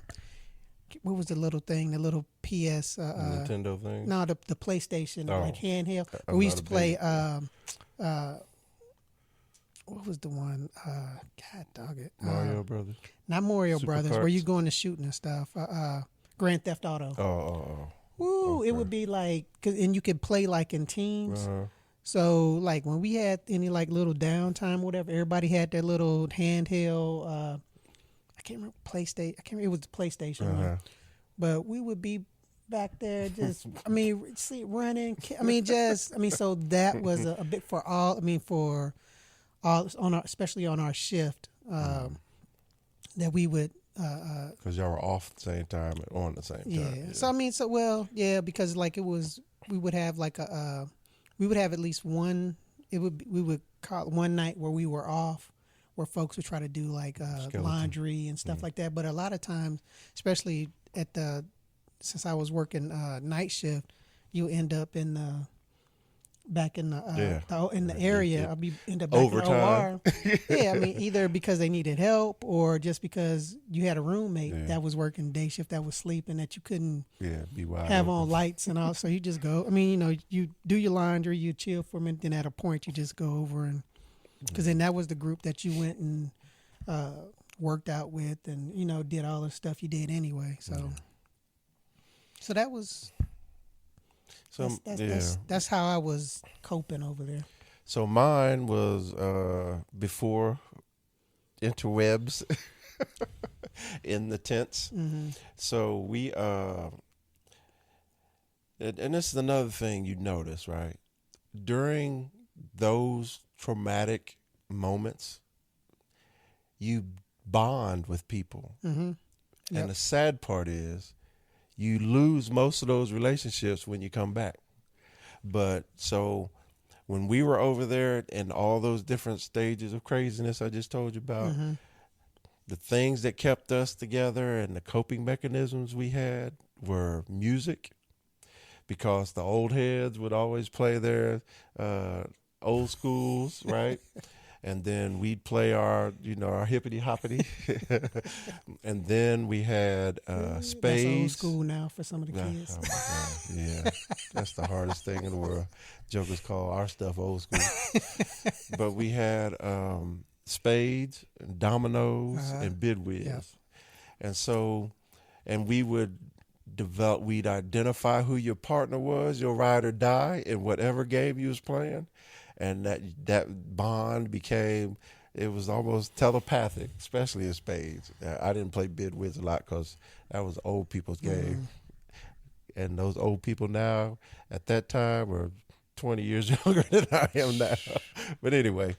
Speaker 2: what was the little thing? The little PS
Speaker 1: Nintendo thing?
Speaker 2: No, the PlayStation, like handheld. We used to play. What was the one? God dog it.
Speaker 1: Mario Brothers.
Speaker 2: Not Mario
Speaker 1: Super
Speaker 2: Brothers.
Speaker 1: Karts.
Speaker 2: Where you going to shooting and stuff. Grand Theft Auto.
Speaker 1: Oh.
Speaker 2: Woo! Okay. It would be like, and you could play like in teams. So like when we had any like little downtime, or whatever, everybody had their little handheld. I can't remember PlayStation. I can't remember. It was the PlayStation one. But we would be back there just, running. So that was a bit for all. for all especially on our shift that we would.
Speaker 1: Because y'all were off at the same time and on the same time.
Speaker 2: Yeah. So because like it was, we would have like we would have at least one. We would call one night where we were off, where folks would try to do like laundry and stuff like that. But a lot of times, especially since I was working night shift, you end up in the area. I'll be end up back
Speaker 1: overtime.
Speaker 2: In the OR. Either because they needed help or just because you had a roommate that was working day shift that was sleeping that you couldn't
Speaker 1: be wide
Speaker 2: have
Speaker 1: open.
Speaker 2: on lights and all. So you just go. You do your laundry, you chill for a minute, then at a point you just go over and because then that was the group that you went and worked out with and did all the stuff you did anyway. So that was. So that's how I was coping over there.
Speaker 1: So mine was before interwebs in the tents. Mm-hmm. So we and this is another thing you notice, right? During those traumatic moments, you bond with people. Mm-hmm. Yep. And the sad part is you lose most of those relationships when you come back. But so when we were over there in all those different stages of craziness I just told you about, the things that kept us together and the coping mechanisms we had were music, because the old heads would always play their old schools, right? And then we'd play our hippity hoppity. And then we had spades.
Speaker 2: That's old school now for some of the kids.
Speaker 1: Oh my God. Yeah. That's the hardest thing in the world. Jokers call our stuff old school. But we had spades, and dominoes, and bid wheels. Yeah. And so, we'd identify who your partner was, your ride or die, in whatever game you was playing. And that bond became, it was almost telepathic, especially in spades. I didn't play bid whiz a lot because that was old people's game. And those old people now, at that time, were 20 years younger than I am now. But anyway,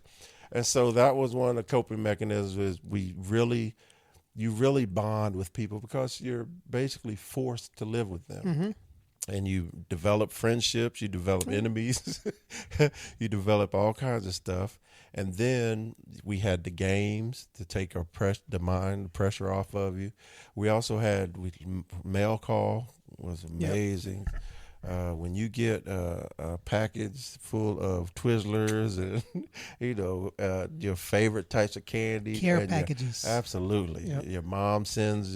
Speaker 1: and so that was one of the coping mechanisms, is you really bond with people because you're basically forced to live with them. Mm-hmm. And you develop friendships, you develop enemies, you develop all kinds of stuff. And then we had the games to take the pressure off of you. We also had mail call was amazing. Yep. When you get a package full of Twizzlers and your favorite types of candy,
Speaker 2: care packages,
Speaker 1: absolutely. Yep. Your mom sends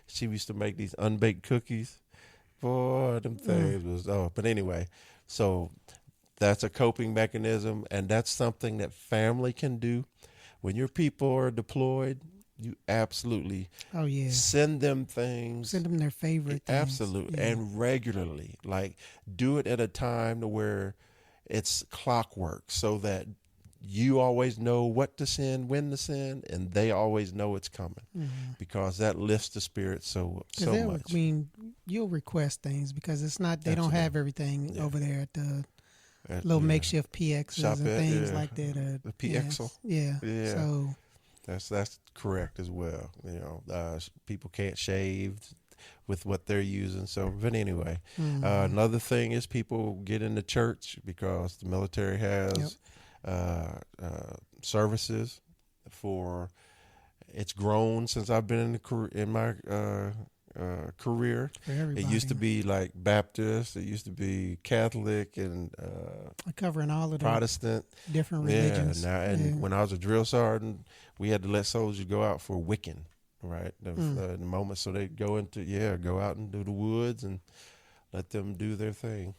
Speaker 1: she used to make these unbaked cookies. Boy, them things was but anyway, so that's a coping mechanism, and that's something that family can do. When your people are deployed, you absolutely
Speaker 2: Oh yeah.
Speaker 1: send them things.
Speaker 2: Send them their favorite things.
Speaker 1: Absolutely.
Speaker 2: Yeah.
Speaker 1: And regularly. Like, do it at a time to where it's clockwork, so that you always know what to send, when to send, and they always know it's coming, because that lifts the spirit so much.
Speaker 2: I mean, you'll request things because it's not, they don't have everything over there at the little makeshift PXs
Speaker 1: Shop
Speaker 2: and
Speaker 1: at,
Speaker 2: things like that.
Speaker 1: The PXL.
Speaker 2: Yeah. So
Speaker 1: that's correct as well. People can't shave with what they're using. So, but anyway, another thing is people get into church because the military has services for. It's grown since I've been in my career. It used to be like Baptist. It used to be Catholic and
Speaker 2: covering all of the
Speaker 1: Protestant,
Speaker 2: different religions.
Speaker 1: When I was a drill sergeant, we had to let soldiers go out for Wiccan, right? The moment, so they go out into the woods and let them do their thing.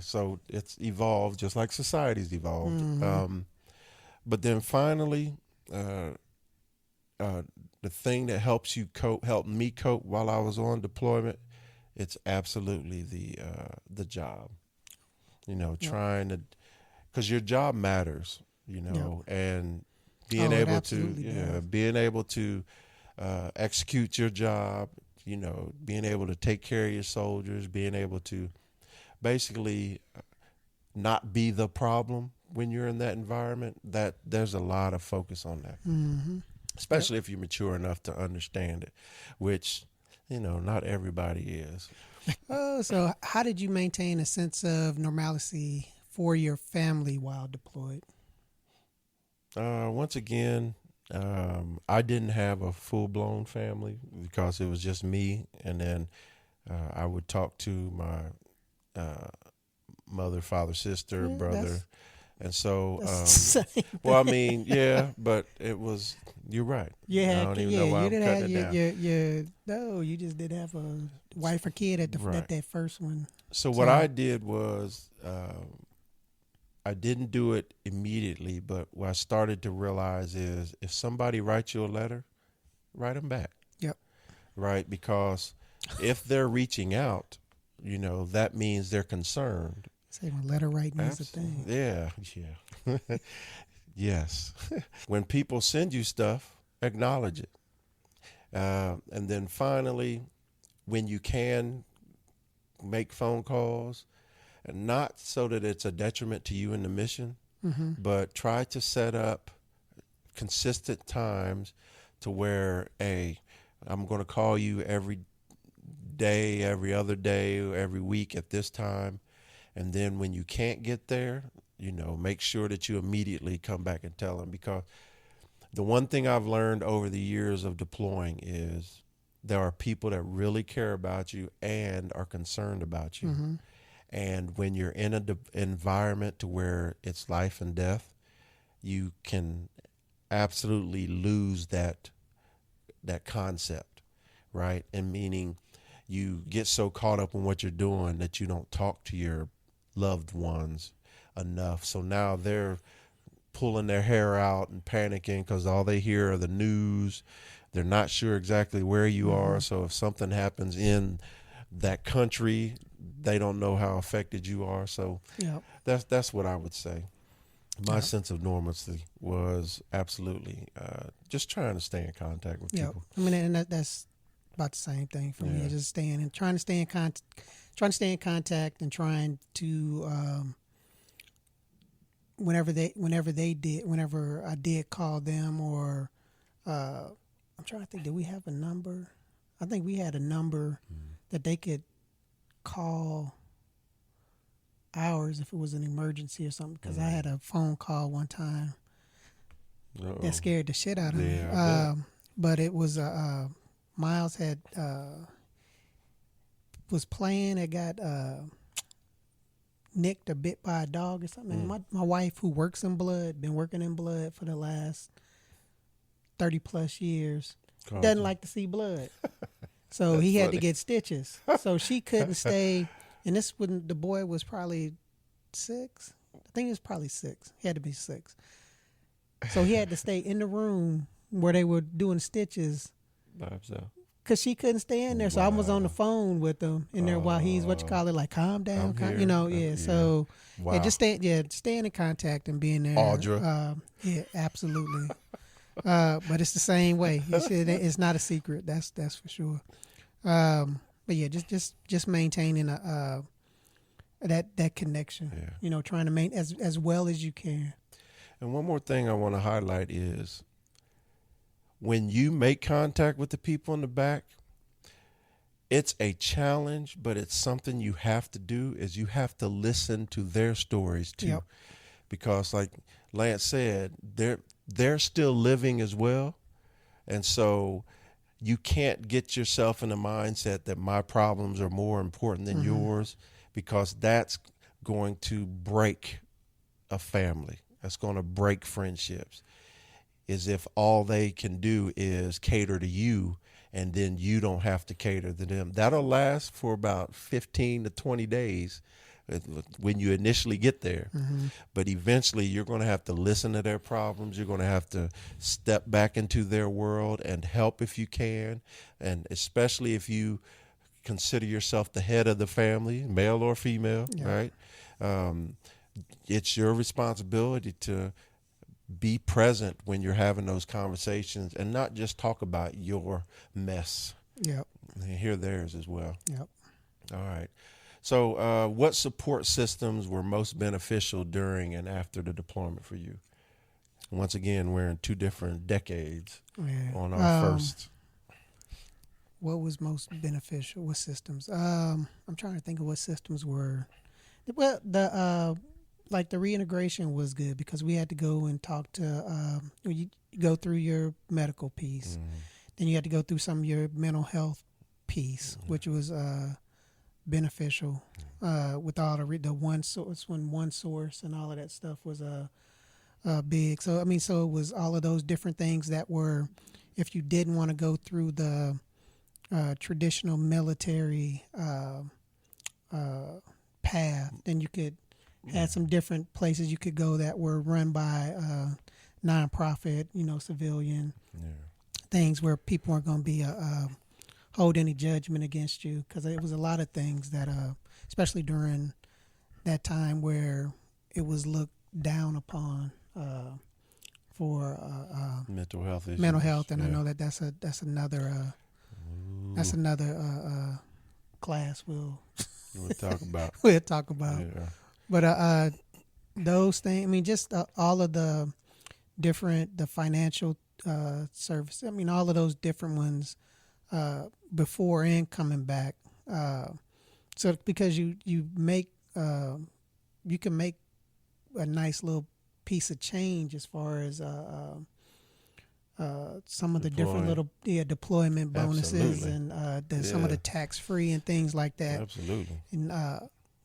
Speaker 1: So it's evolved just like society's evolved. But then finally, the thing that helped me cope while I was on deployment, it's absolutely the job. Trying to, because your job matters, and being able to execute your job, being able to take care of your soldiers, being able to basically not be the problem when you're in that environment, that there's a lot of focus on that. Especially if you're mature enough to understand it, which, not everybody is.
Speaker 2: So how did you maintain a sense of normalcy for your family while deployed?
Speaker 1: Once again, I didn't have a full-blown family because it was just me, and then I would talk to my mother, father, sister, brother. And so, well, I mean, but it was, you're right.
Speaker 2: You
Speaker 1: I don't even know why I'm cutting it down.
Speaker 2: No, you just didn't have a wife or kid at that first one.
Speaker 1: So what I did was, I didn't do it immediately, but what I started to realize is if somebody writes you a letter, write them back.
Speaker 2: Yep.
Speaker 1: Right? Because if they're reaching out, that means they're concerned.
Speaker 2: Say when letter writing is a thing.
Speaker 1: Yeah. Yes. When people send you stuff, acknowledge it. And then finally, when you can, make phone calls, and not so that it's a detriment to you in the mission, but try to set up consistent times to where, I'm going to call you every day, every other day, every week at this time. And then when you can't get there, make sure that you immediately come back and tell them. Because the one thing I've learned over the years of deploying is there are people that really care about you and are concerned about you. And when you're in an environment to where it's life and death, you can absolutely lose that concept, right? And meaning you get so caught up in what you're doing that you don't talk to your loved ones enough. So now they're pulling their hair out and panicking because all they hear are the news. They're not sure exactly where you are. So if something happens in that country, they don't know how affected you are. So that's what I would say. My sense of normalcy was absolutely just trying to stay in contact with people.
Speaker 2: I mean, and that's about the same thing for me. Just trying to stay in contact, and trying to whenever I did call them, or I'm trying to think, did we have a number? I think we had a number that they could call ours if it was an emergency or something. Because I had a phone call one time that scared the shit out of me. But it was Miles had was playing. It got nicked or bit by a dog or something. My wife, who works in blood, been working in blood for the last 30 plus years, doesn't like to see blood. So he had to get stitches. So she couldn't stay. And this when the boy was probably 6. I think it was probably 6. He had to be 6. So he had to stay in the room where they were doing stitches
Speaker 1: By himself.
Speaker 2: because she couldn't stay in there. So I was on the phone with him in there while he's like calm down, yeah. So
Speaker 1: Wow.
Speaker 2: yeah, just staying in contact and being there.
Speaker 1: Audra.
Speaker 2: Yeah, absolutely. But it's the same way. It's not a secret. That's for sure. But yeah, just maintaining that connection.
Speaker 1: Yeah.
Speaker 2: You know, trying to maintain as well as you can.
Speaker 1: And one more thing I want to highlight is when you make contact with the people in the back, it's a challenge, but it's something you have to do is you have to listen to their stories too.
Speaker 2: Yep.
Speaker 1: Because like Lance said, they're still living as well. And so you can't get yourself in the mindset that my problems are more important than yours, because that's going to break a family. That's going to break friendships. Is if all they can do is cater to you and then you don't have to cater to them. That'll last for about 15 to 20 days when you initially get there. But eventually you're going to have to listen to their problems. You're going to have to step back into their world and help if you can. And especially if you consider yourself the head of the family, male or female, right? It's your responsibility to be present when you're having those conversations and not just talk about your mess.
Speaker 2: Yep.
Speaker 1: And hear theirs as well.
Speaker 2: Yep.
Speaker 1: All right. So what support systems were most beneficial during and after the deployment for you? Once again, we're in 2 different decades on our first.
Speaker 2: What was most beneficial? What systems? I'm trying to think of what systems were. Well, the reintegration was good because we had to go and talk to, you go through your medical piece. Then you had to go through some of your mental health piece, which was beneficial with all the one source and all of that stuff was big. So, I mean, so it was all of those different things that were, if you didn't want to go through the traditional military path, then you could had some different places you could go that were run by nonprofit, civilian things where people weren't going to be hold any judgment against you, because it was a lot of things that, especially during that time where it was looked down upon for
Speaker 1: mental health issues.
Speaker 2: Mental health, and I know that's another class we'll
Speaker 1: talk about.
Speaker 2: We'll talk about.
Speaker 1: Yeah.
Speaker 2: But those things, I mean, just all of the financial service. I mean, all of those different ones before and coming back. So because you make you can make a nice little piece of change as far as some of the different little deployment bonuses. Absolutely. And some of the tax free and things like that.
Speaker 1: Absolutely.
Speaker 2: And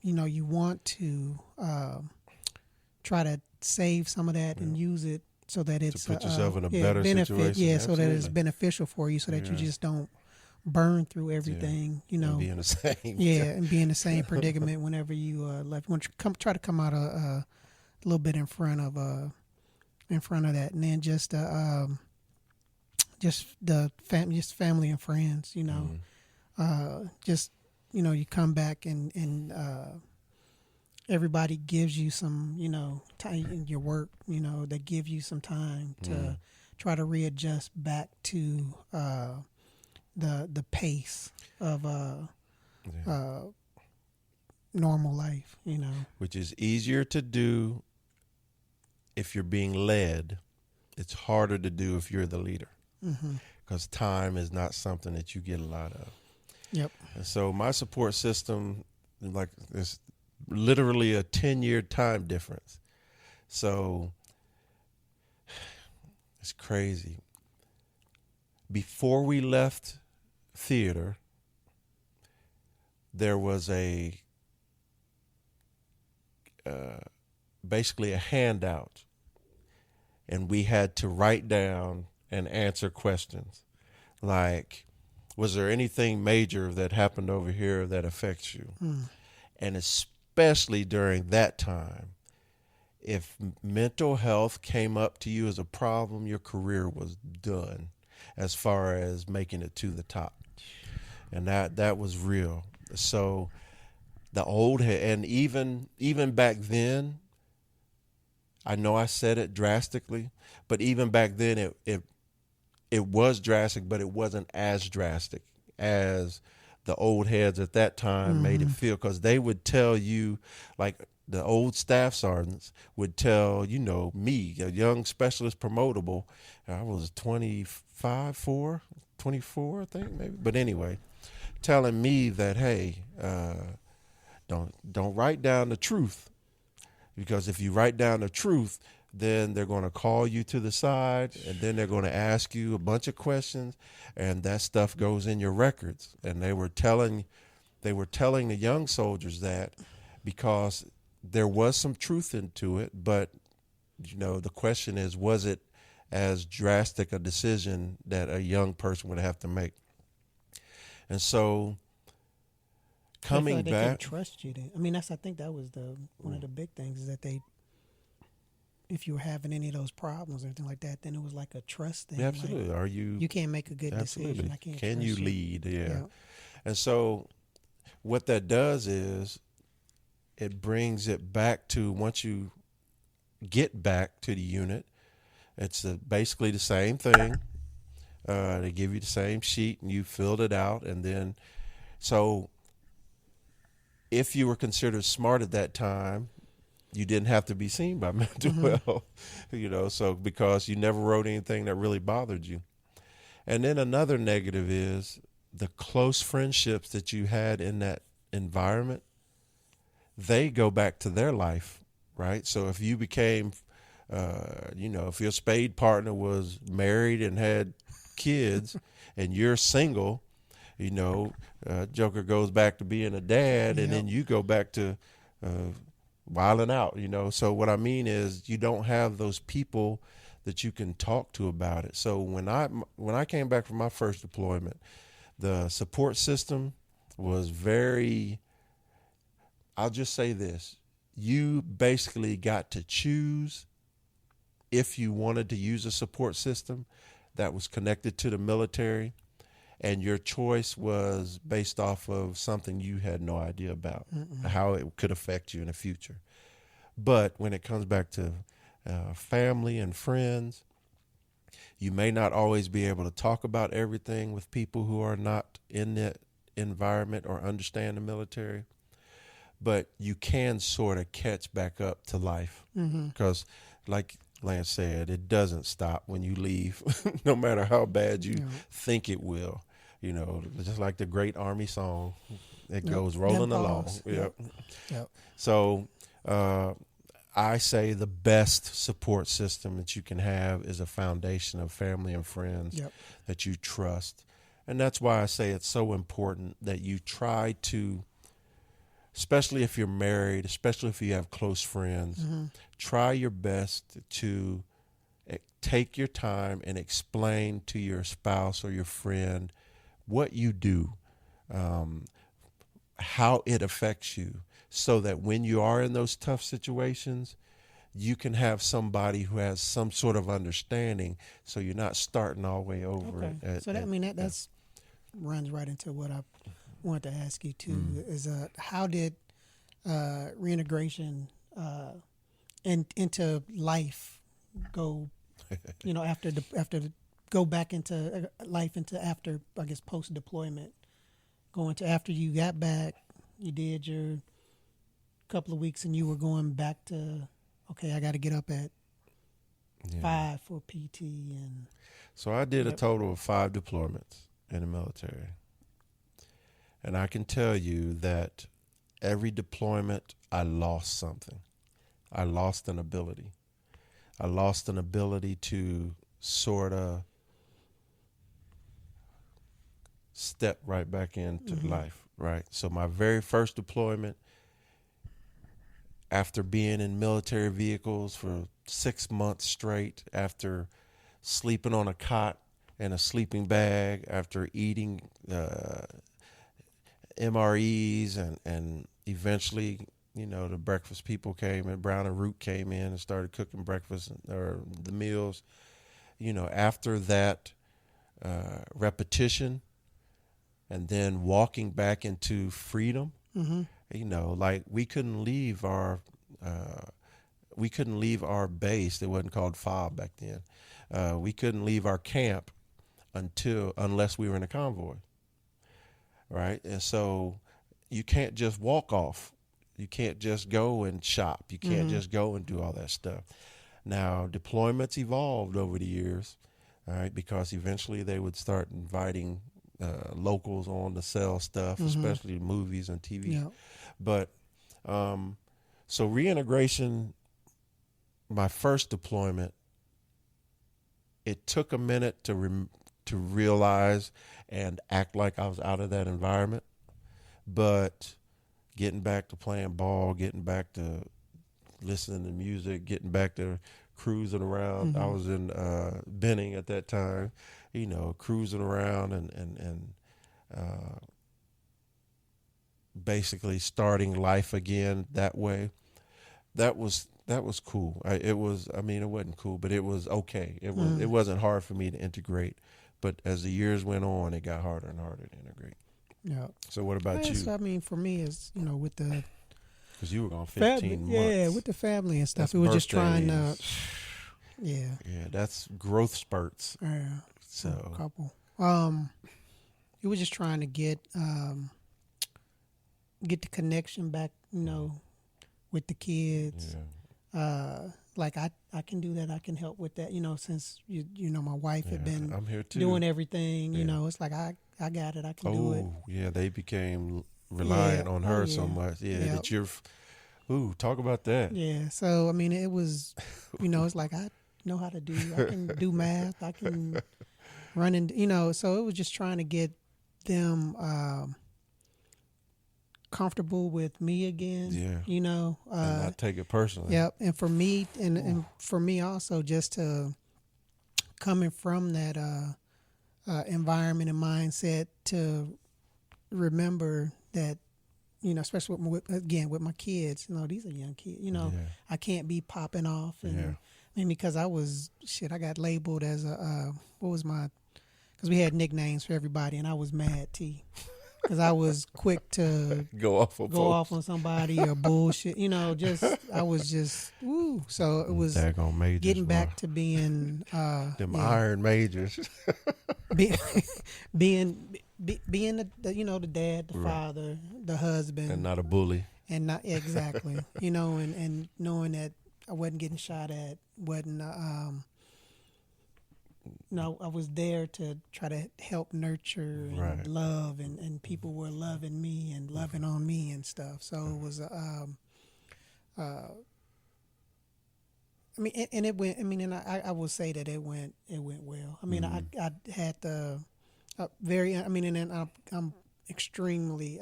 Speaker 2: you want to try to save some of that and use it so that it's
Speaker 1: to put yourself in a better situation.
Speaker 2: Yeah,
Speaker 1: Absolutely.
Speaker 2: so that it's beneficial for you, so that you just don't burn through everything.
Speaker 1: And be in the same.
Speaker 2: And be in the same predicament whenever you left. You want to try to come out a little bit in front of that, and then just the family and friends. You come back and everybody gives you some, time in your work, that give you some time to try to readjust back to the pace of normal life,
Speaker 1: Which is easier to do if you're being led. It's harder to do if you're the leader, because time is not something that you get a lot of.
Speaker 2: Yep.
Speaker 1: And so my support system, like, there's literally a 10-year time difference. So it's crazy. Before we left theater, there was basically a handout, and we had to write down and answer questions like, was there anything major that happened over here that affects you? And especially during that time, if mental health came up to you as a problem, your career was done as far as making it to the top. And that was real. So the old head, and even back then, I know I said it drastically, but even back then it was drastic, but it wasn't as drastic as the old heads at that time made it feel, because they would tell you, like the old staff sergeants would tell, me, a young specialist promotable, I was 24, I think, maybe. But anyway, telling me that, hey, don't write down the truth, because if you write down the truth, then they're going to call you to the side, and then they're going to ask you a bunch of questions, and that stuff goes in your records. And they were telling the young soldiers that, because there was some truth into it, but the question is, was it as drastic a decision that a young person would have to make? And so coming
Speaker 2: they
Speaker 1: back,
Speaker 2: can trust you. I mean, I think that was one of the big things, is that if you were having any of those problems or anything like that, then it was like a trust thing.
Speaker 1: absolutely.
Speaker 2: Like,
Speaker 1: Are you?
Speaker 2: You can't make a good
Speaker 1: Absolutely.
Speaker 2: decision. I can't.
Speaker 1: Can
Speaker 2: trust
Speaker 1: you lead? Yeah.
Speaker 2: Yeah.
Speaker 1: And so what that does is it brings it back to, once you get back to the unit, it's basically the same thing. They give you the same sheet and you filled it out. And then, so if you were considered smart at that time, you didn't have to be seen by mental health, so because you never wrote anything that really bothered you. And then another negative is the close friendships that you had in that environment, they go back to their life, right? So if you became, if your spade partner was married and had kids and you're single, Joker goes back to being a dad, and then you go back to wilding out, So what I mean is, you don't have those people that you can talk to about it. So when I came back from my first deployment, the support system was very, I'll just say this, you basically got to choose if you wanted to use a support system that was connected to the military, and your choice was based off of something you had no idea about, how it could affect you in the future. But when it comes back to family and friends, you may not always be able to talk about everything with people who are not in that environment or understand the military, but you can sort of catch back up to life, because like Lance said, it doesn't stop when you leave, no matter how bad you think it will. Just like the great Army song, it goes rolling along. Yep. So I say the best support system that you can have is a foundation of family and friends that you trust. And that's why I say it's so important that you try to, especially if you're married, especially if you have close friends, try your best to take your time and explain to your spouse or your friend what you do, how it affects you, so that when you are in those tough situations, you can have somebody who has some sort of understanding, so you're not starting all the way over.
Speaker 2: Okay. That's runs right into what I wanted to ask you too. Is how did reintegration into life go? After go back into life into after, I guess, post deployment, going to after you got back, you did your couple of weeks and you were going back to, okay, I got to get up at 5 for PT. And
Speaker 1: so I did a total of 5 deployments in the military. And I can tell you that every deployment, I lost something. I lost an ability. I lost an ability to sort of step right back into life, right? So my very first deployment, after being in military vehicles for 6 months straight, after sleeping on a cot and a sleeping bag, after eating MREs and eventually the breakfast people came and Brown and Root came in and started cooking breakfast or the meals. After that repetition and then walking back into freedom, like we couldn't leave our base. It wasn't called FOB back then. We couldn't leave our camp unless we were in a convoy, right? And so you can't just walk off. You can't just go and shop. You can't just go and do all that stuff. Now, deployments evolved over the years, all right, because eventually they would start inviting locals on to sell stuff, especially movies and TV.
Speaker 2: Yeah.
Speaker 1: But so reintegration, my first deployment, it took a minute to realize and act like I was out of that environment. But getting back to playing ball, getting back to listening to music, getting back to cruising around. I was in Benning at that time, cruising around and basically starting life again that way. That was cool. It wasn't cool, but it was okay. It wasn't hard for me to integrate. But as the years went on, it got harder and harder to integrate.
Speaker 2: Yeah.
Speaker 1: So what about you?
Speaker 2: So, for me, is with the
Speaker 1: because you were gone 15 months.
Speaker 2: Yeah, with the family and stuff.
Speaker 1: That's
Speaker 2: we were just trying to.
Speaker 1: Yeah, that's growth spurts.
Speaker 2: Yeah.
Speaker 1: So
Speaker 2: a couple. We were just trying to get the connection back. With the kids.
Speaker 1: Yeah.
Speaker 2: Like I can do that. I can help with that. Since my wife had been
Speaker 1: I'm here too.
Speaker 2: doing everything. It's like I got it. I can do it.
Speaker 1: Oh yeah, they became reliant on her so much. Yeah,
Speaker 2: Yep.
Speaker 1: that you're. Talk about that.
Speaker 2: Yeah. So it was, it's like I know how to do. I can do math. I can run and So it was just trying to get them comfortable with me again.
Speaker 1: Yeah. And not take it personally.
Speaker 2: Yep. And for me, and for me also, just to coming from that environment and mindset, to remember that, especially with my kids, these are young kids, I can't be popping off. And because I got labeled as because we had nicknames for everybody, and I was Mad T. Because I was quick to
Speaker 1: go off
Speaker 2: on somebody or bullshit, I was just, woo. So it was
Speaker 1: majors,
Speaker 2: getting back to being
Speaker 1: them iron majors,
Speaker 2: being the the dad, the father, the husband,
Speaker 1: and not a bully,
Speaker 2: and not exactly, and knowing that I wasn't getting shot at, wasn't I was there to try to help nurture and love, and people were loving me and loving on me and stuff. So it was, and it went. And I will say that it went well. I had the very. And I'm extremely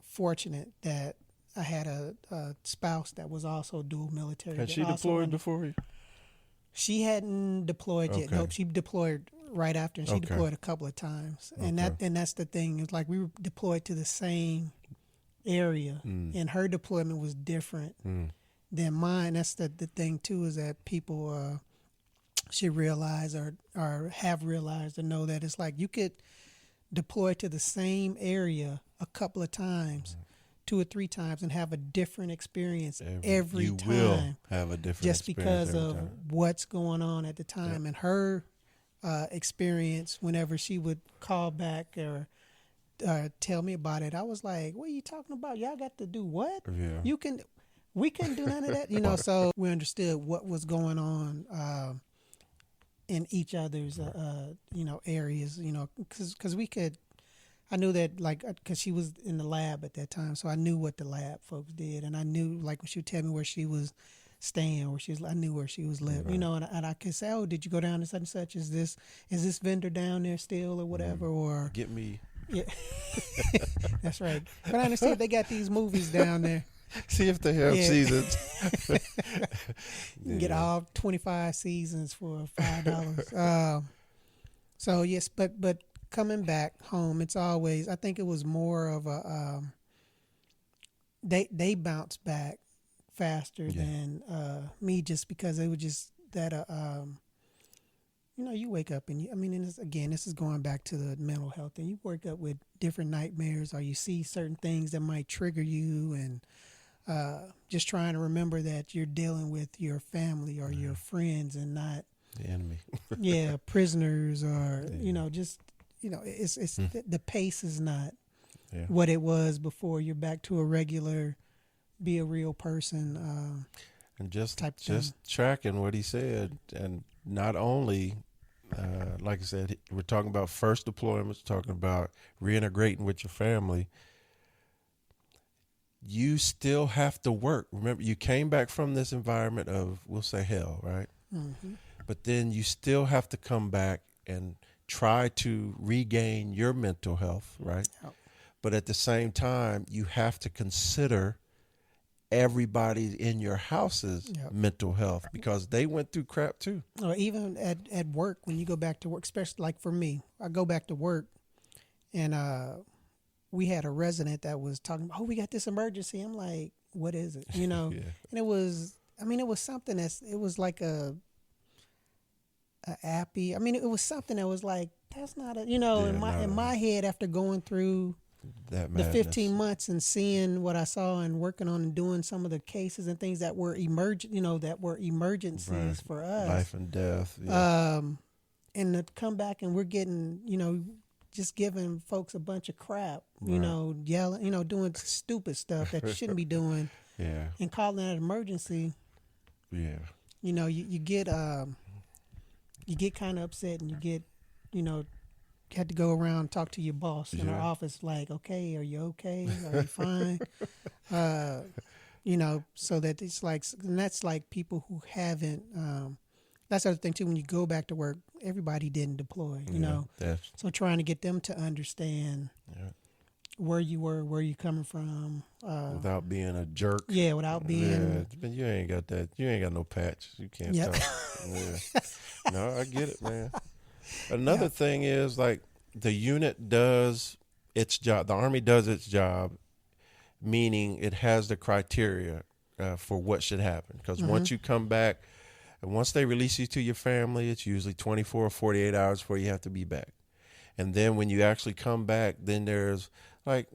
Speaker 2: fortunate that I had a spouse that was also dual military.
Speaker 1: Had she deployed before you?
Speaker 2: She hadn't deployed yet. Nope, she deployed right after, and she deployed a couple of times. And that's the thing. It's like we were deployed to the same area, and her deployment was different than mine. That's the thing too, is that people should realize or have realized or know that it's like you could deploy to the same area a couple of times. 2 or 3 times, and have a different experience every time.
Speaker 1: You will have a different
Speaker 2: just
Speaker 1: experience
Speaker 2: because of what's going on at the time. And her experience, whenever she would call back or tell me about it, I was like, what are you talking about? Y'all got to do what?
Speaker 1: Yeah.
Speaker 2: We couldn't do none of that. So we understood what was going on in each other's areas, because we could. I knew that, because she was in the lab at that time, so I knew what the lab folks did, and I knew, when she would tell me where she was staying, I knew where she was living, and I could say, oh, did you go down to such and such? Is this vendor down there still or whatever? Or
Speaker 1: get me.
Speaker 2: Yeah, that's right. But I understand they got these movies down there.
Speaker 1: See if they have seasons.
Speaker 2: You can get all 25 seasons for $5. So yes, but. Coming back home, it's always, I think it was more of they bounce back faster than me, just because it was just that you wake up and and this is going back to the mental health, and you wake up with different nightmares, or you see certain things that might trigger you, and just trying to remember that you're dealing with your family or your friends and not
Speaker 1: the enemy.
Speaker 2: prisoners, or it's the pace is not what it was before. You're back to a regular, be a real person,
Speaker 1: and just
Speaker 2: type
Speaker 1: tracking what he said. And not only like I said, we're talking about first deployments, talking about reintegrating with your family. You still have to work. Remember, you came back from this environment of, we'll say, hell, right?
Speaker 2: Mm-hmm.
Speaker 1: But then you still have to come back and try to regain your mental health, right?
Speaker 2: Yep.
Speaker 1: But at the same time, you have to consider everybody in your house's mental health, because they went through crap too.
Speaker 2: Or even at work, when you go back to work, especially like for me, I go back to work, and we had a resident that was talking about, we got this emergency. I'm like, what is it? And it was something it was like a appy. It was something that was like, that's not in my head, after going through the 15 months and seeing what I saw and working on and doing some of the cases and things that were emergencies for us,
Speaker 1: life and death.
Speaker 2: And to come back and we're getting, just giving folks a bunch of crap, yelling, doing stupid stuff that you shouldn't be doing, and calling it an emergency. You get kind of upset, and you get, had to go around and talk to your boss in our office, like, okay, are you okay? Are you fine? So that it's like, and that's like people who haven't, that's the other thing too, when you go back to work, everybody didn't deploy, so trying to get them to understand where you were, where you coming from.
Speaker 1: Without being a jerk.
Speaker 2: Yeah, without being.
Speaker 1: But you ain't got that. You ain't got no patch. You can't talk. No, I get it, man. Another thing is, like, the unit does its job. The Army does its job, meaning it has the criteria for what should happen. Because once you come back, and once they release you to your family, it's usually 24 or 48 hours before you have to be back. And then when you actually come back, then there's like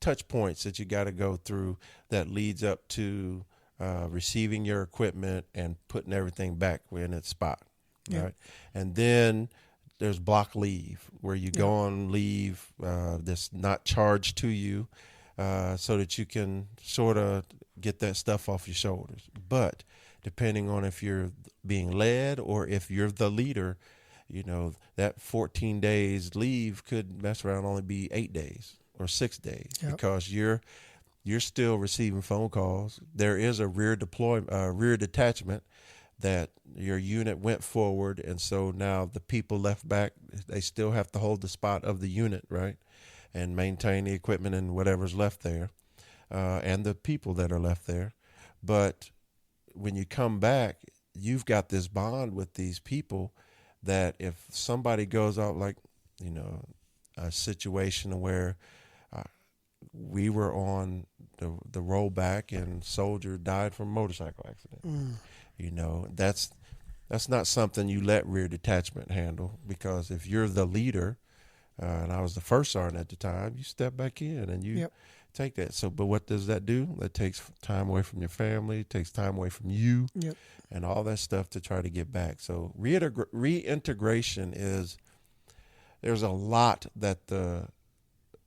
Speaker 1: touch points that you got to go through that leads up to receiving your equipment and putting everything back in its spot. Right. And then there's block leave, where you go on leave that's not charged to you, so that you can sort of get that stuff off your shoulders. But depending on if you're being led or if you're the leader, that 14 days leave could mess around only be 8 days or 6 days, because you're still receiving phone calls. There is a rear detachment that your unit went forward, and so now the people left back, they still have to hold the spot of the unit, right, and maintain the equipment and whatever's left there, and the people that are left there. But when you come back, you've got this bond with these people that if somebody goes out, like, a situation where we were on the rollback and soldier died from a motorcycle accident. That's not something you let rear detachment handle, because if you're the leader, and I was the first sergeant at the time, you step back in and you take that. So, but what does that do? That takes time away from your family, it takes time away from you, and all that stuff to try to get back. So reintegration there's a lot that the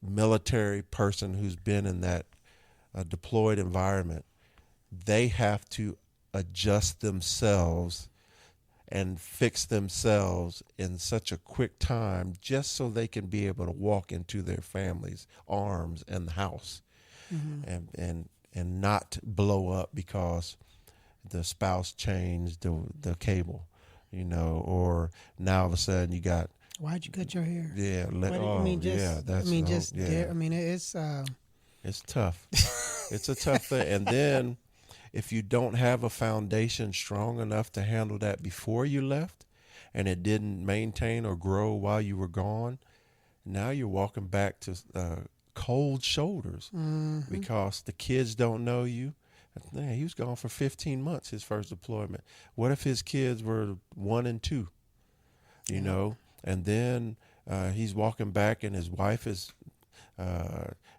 Speaker 1: military person who's been in that deployed environment, they have to adjust themselves and fix themselves in such a quick time, just so they can be able to walk into their family's arms and the house, and not blow up because the spouse changed the cable, or now all of a sudden you got,
Speaker 2: why'd you cut your hair?
Speaker 1: It's tough. It's a tough thing. And then if you don't have a foundation strong enough to handle that before you left, and it didn't maintain or grow while you were gone, now you're walking back to cold shoulders because the kids don't know you. Man, he was gone for 15 months, his first deployment. What if his kids were 1 and 2, you know? And then he's walking back and his wife is,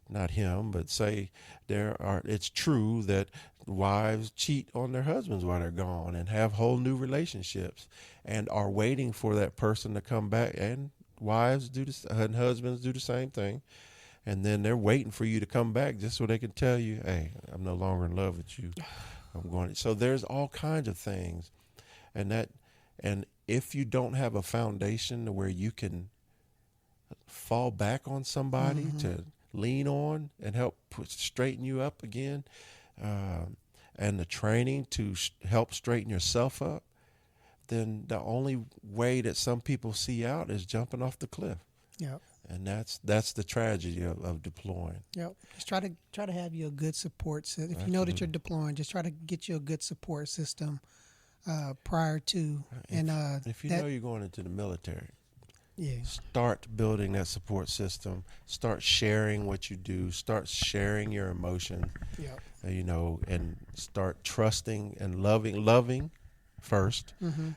Speaker 1: not him, but say it's true that wives cheat on their husbands while they're gone and have whole new relationships and are waiting for that person to come back. And wives do this, and husbands do the same thing. And then they're waiting for you to come back just so they can tell you, hey, I'm no longer in love with you. I'm going. So there's all kinds of things. And if you don't have a foundation to where you can fall back on somebody to lean on and help straighten you up again, and the training to help straighten yourself up, then the only way that some people see out is jumping off the cliff.
Speaker 2: Yep.
Speaker 1: And that's the tragedy of deploying.
Speaker 2: Yep. Just try to have you a good support system. If you know that you're deploying, just try to get you a good support system prior to.
Speaker 1: If you know you're going into the military,
Speaker 2: yeah,
Speaker 1: start building that support system. Start sharing what you do. Start sharing your emotion.
Speaker 2: Yep.
Speaker 1: You know, and start trusting and loving first,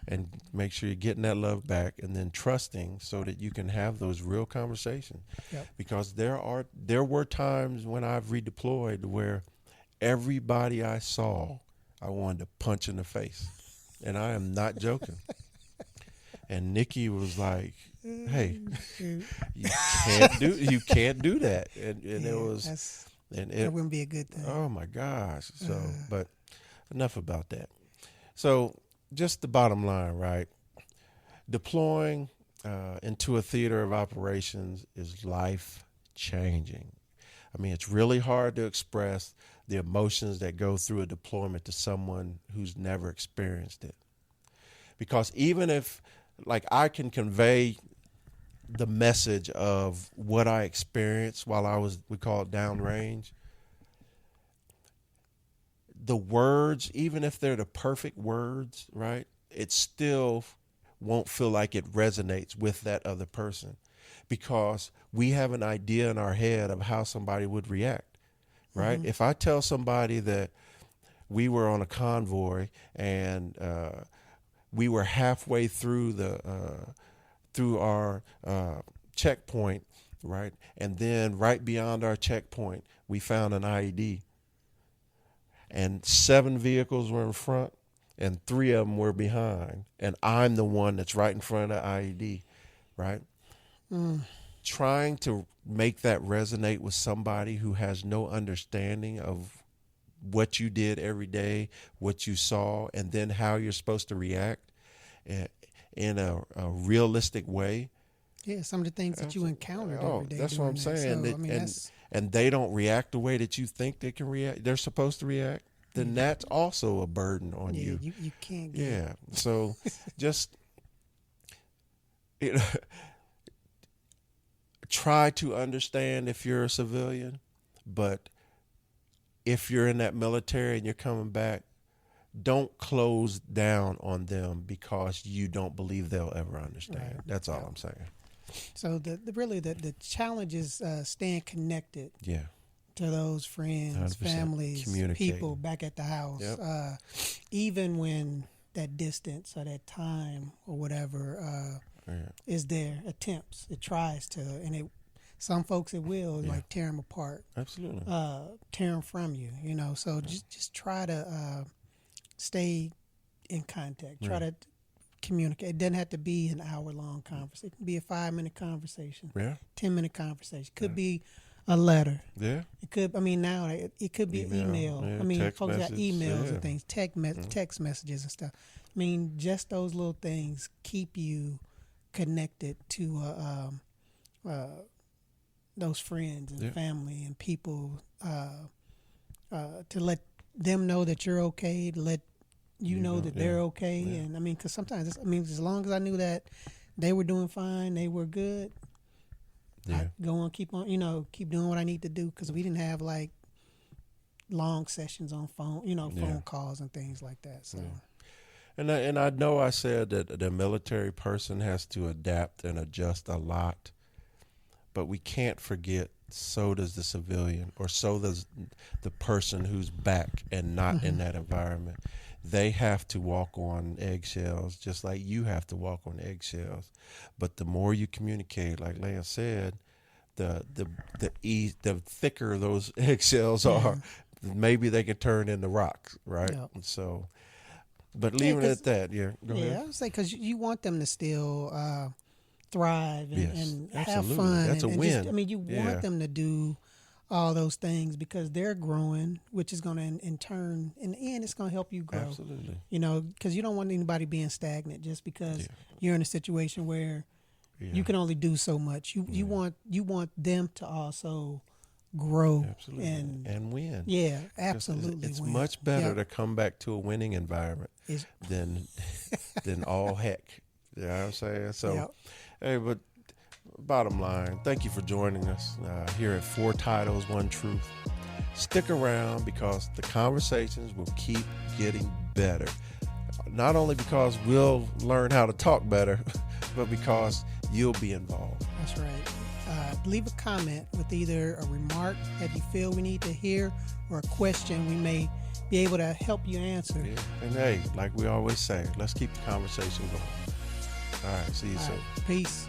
Speaker 1: and make sure you're getting that love back, and then trusting so that you can have those real conversations.
Speaker 2: Yep.
Speaker 1: Because there were times when I've redeployed where everybody I saw I wanted to punch in the face, and I am not joking. And Nikki was like, "Hey, you can't do that," and it was, and it
Speaker 2: wouldn't be a good thing.
Speaker 1: Oh my gosh! So, but enough about that. So, just the bottom line, right? Deploying into a theater of operations is life changing. I mean, it's really hard to express the emotions that go through a deployment to someone who's never experienced it. Because even if, like, I can convey the message of what I experienced while I was, we call it downrange, the words, even if they're the perfect words, right, it still won't feel like it resonates with that other person, because we have an idea in our head of how somebody would react, right? If I tell somebody that we were on a convoy and we were halfway through our checkpoint, right, and then right beyond our checkpoint we found an IED, and 7 vehicles were in front and 3 of them were behind, and I'm the one that's right in front of the IED, right? Trying to make that resonate with somebody who has no understanding of what you did every day, what you saw, and then how you're supposed to react in a realistic way.
Speaker 2: Yeah, some of the things that you encountered every day.
Speaker 1: That's what I'm saying.
Speaker 2: So, I mean,
Speaker 1: and they don't react the way that you think they can react. They're supposed to react. Then that's also a burden on you.
Speaker 2: You can't get
Speaker 1: Yeah. So just try to understand if you're a civilian, but if you're in that military and you're coming back, don't close down on them because you don't believe they'll ever understand.
Speaker 2: Right.
Speaker 1: That's all I'm saying.
Speaker 2: So the challenge is staying connected.
Speaker 1: Yeah.
Speaker 2: To those friends,
Speaker 1: 100%.
Speaker 2: families, people back at the house, even when that distance or that time or whatever is there, it tries to, and some folks it will like tear them apart.
Speaker 1: Absolutely.
Speaker 2: Tear them from you, you know. So just try to stay in contact. Try to communicate. It doesn't have to be an hour-long conversation. It can be a 5-minute conversation. 10-minute conversation. Could be a letter.
Speaker 1: Yeah.
Speaker 2: It could. I mean, now it could be email.
Speaker 1: Yeah,
Speaker 2: I mean, folks
Speaker 1: message.
Speaker 2: got emails and things, text messages and stuff. I mean, just those little things keep you connected to those friends and family and people. To let them know that you're okay. To let you know that they're okay. Yeah. And I mean, because sometimes, as long as I knew that they were doing fine, they were good. I go on, keep doing what I need to do, because we didn't have like long sessions on phone calls and things like that. So,
Speaker 1: and I know I said that the military person has to adapt and adjust a lot, but we can't forget so does the civilian, or so does the person who's back and not in that environment. They have to walk on eggshells just like you have to walk on eggshells. But the more you communicate, like Leah said, the thicker those eggshells are, maybe they can turn into rocks, right?
Speaker 2: Yep.
Speaker 1: And so, but leaving it at that, go ahead.
Speaker 2: I would say because you want them to still thrive and have
Speaker 1: absolutely.
Speaker 2: fun.
Speaker 1: That's a win.
Speaker 2: You want them to do all those things because they're growing, which is going to, in turn, in the end, it's going to help you grow.
Speaker 1: Absolutely.
Speaker 2: Because you don't want anybody being stagnant just because you're in a situation where you can only do so much. You want them to also grow and
Speaker 1: win.
Speaker 2: Yeah, absolutely.
Speaker 1: It's much better to come back to a winning environment than all heck. You know what I'm saying? So, hey, but bottom line, thank you for joining us here at 4 Titles, 1 Truth. Stick around because the conversations will keep getting better. Not only because we'll learn how to talk better, but because you'll be involved.
Speaker 2: That's right. Leave a comment with either a remark that you feel we need to hear or a question we may be able to help you answer.
Speaker 1: Yeah. And hey, like we always say, let's keep the conversation going. All right, see you soon.
Speaker 2: Peace.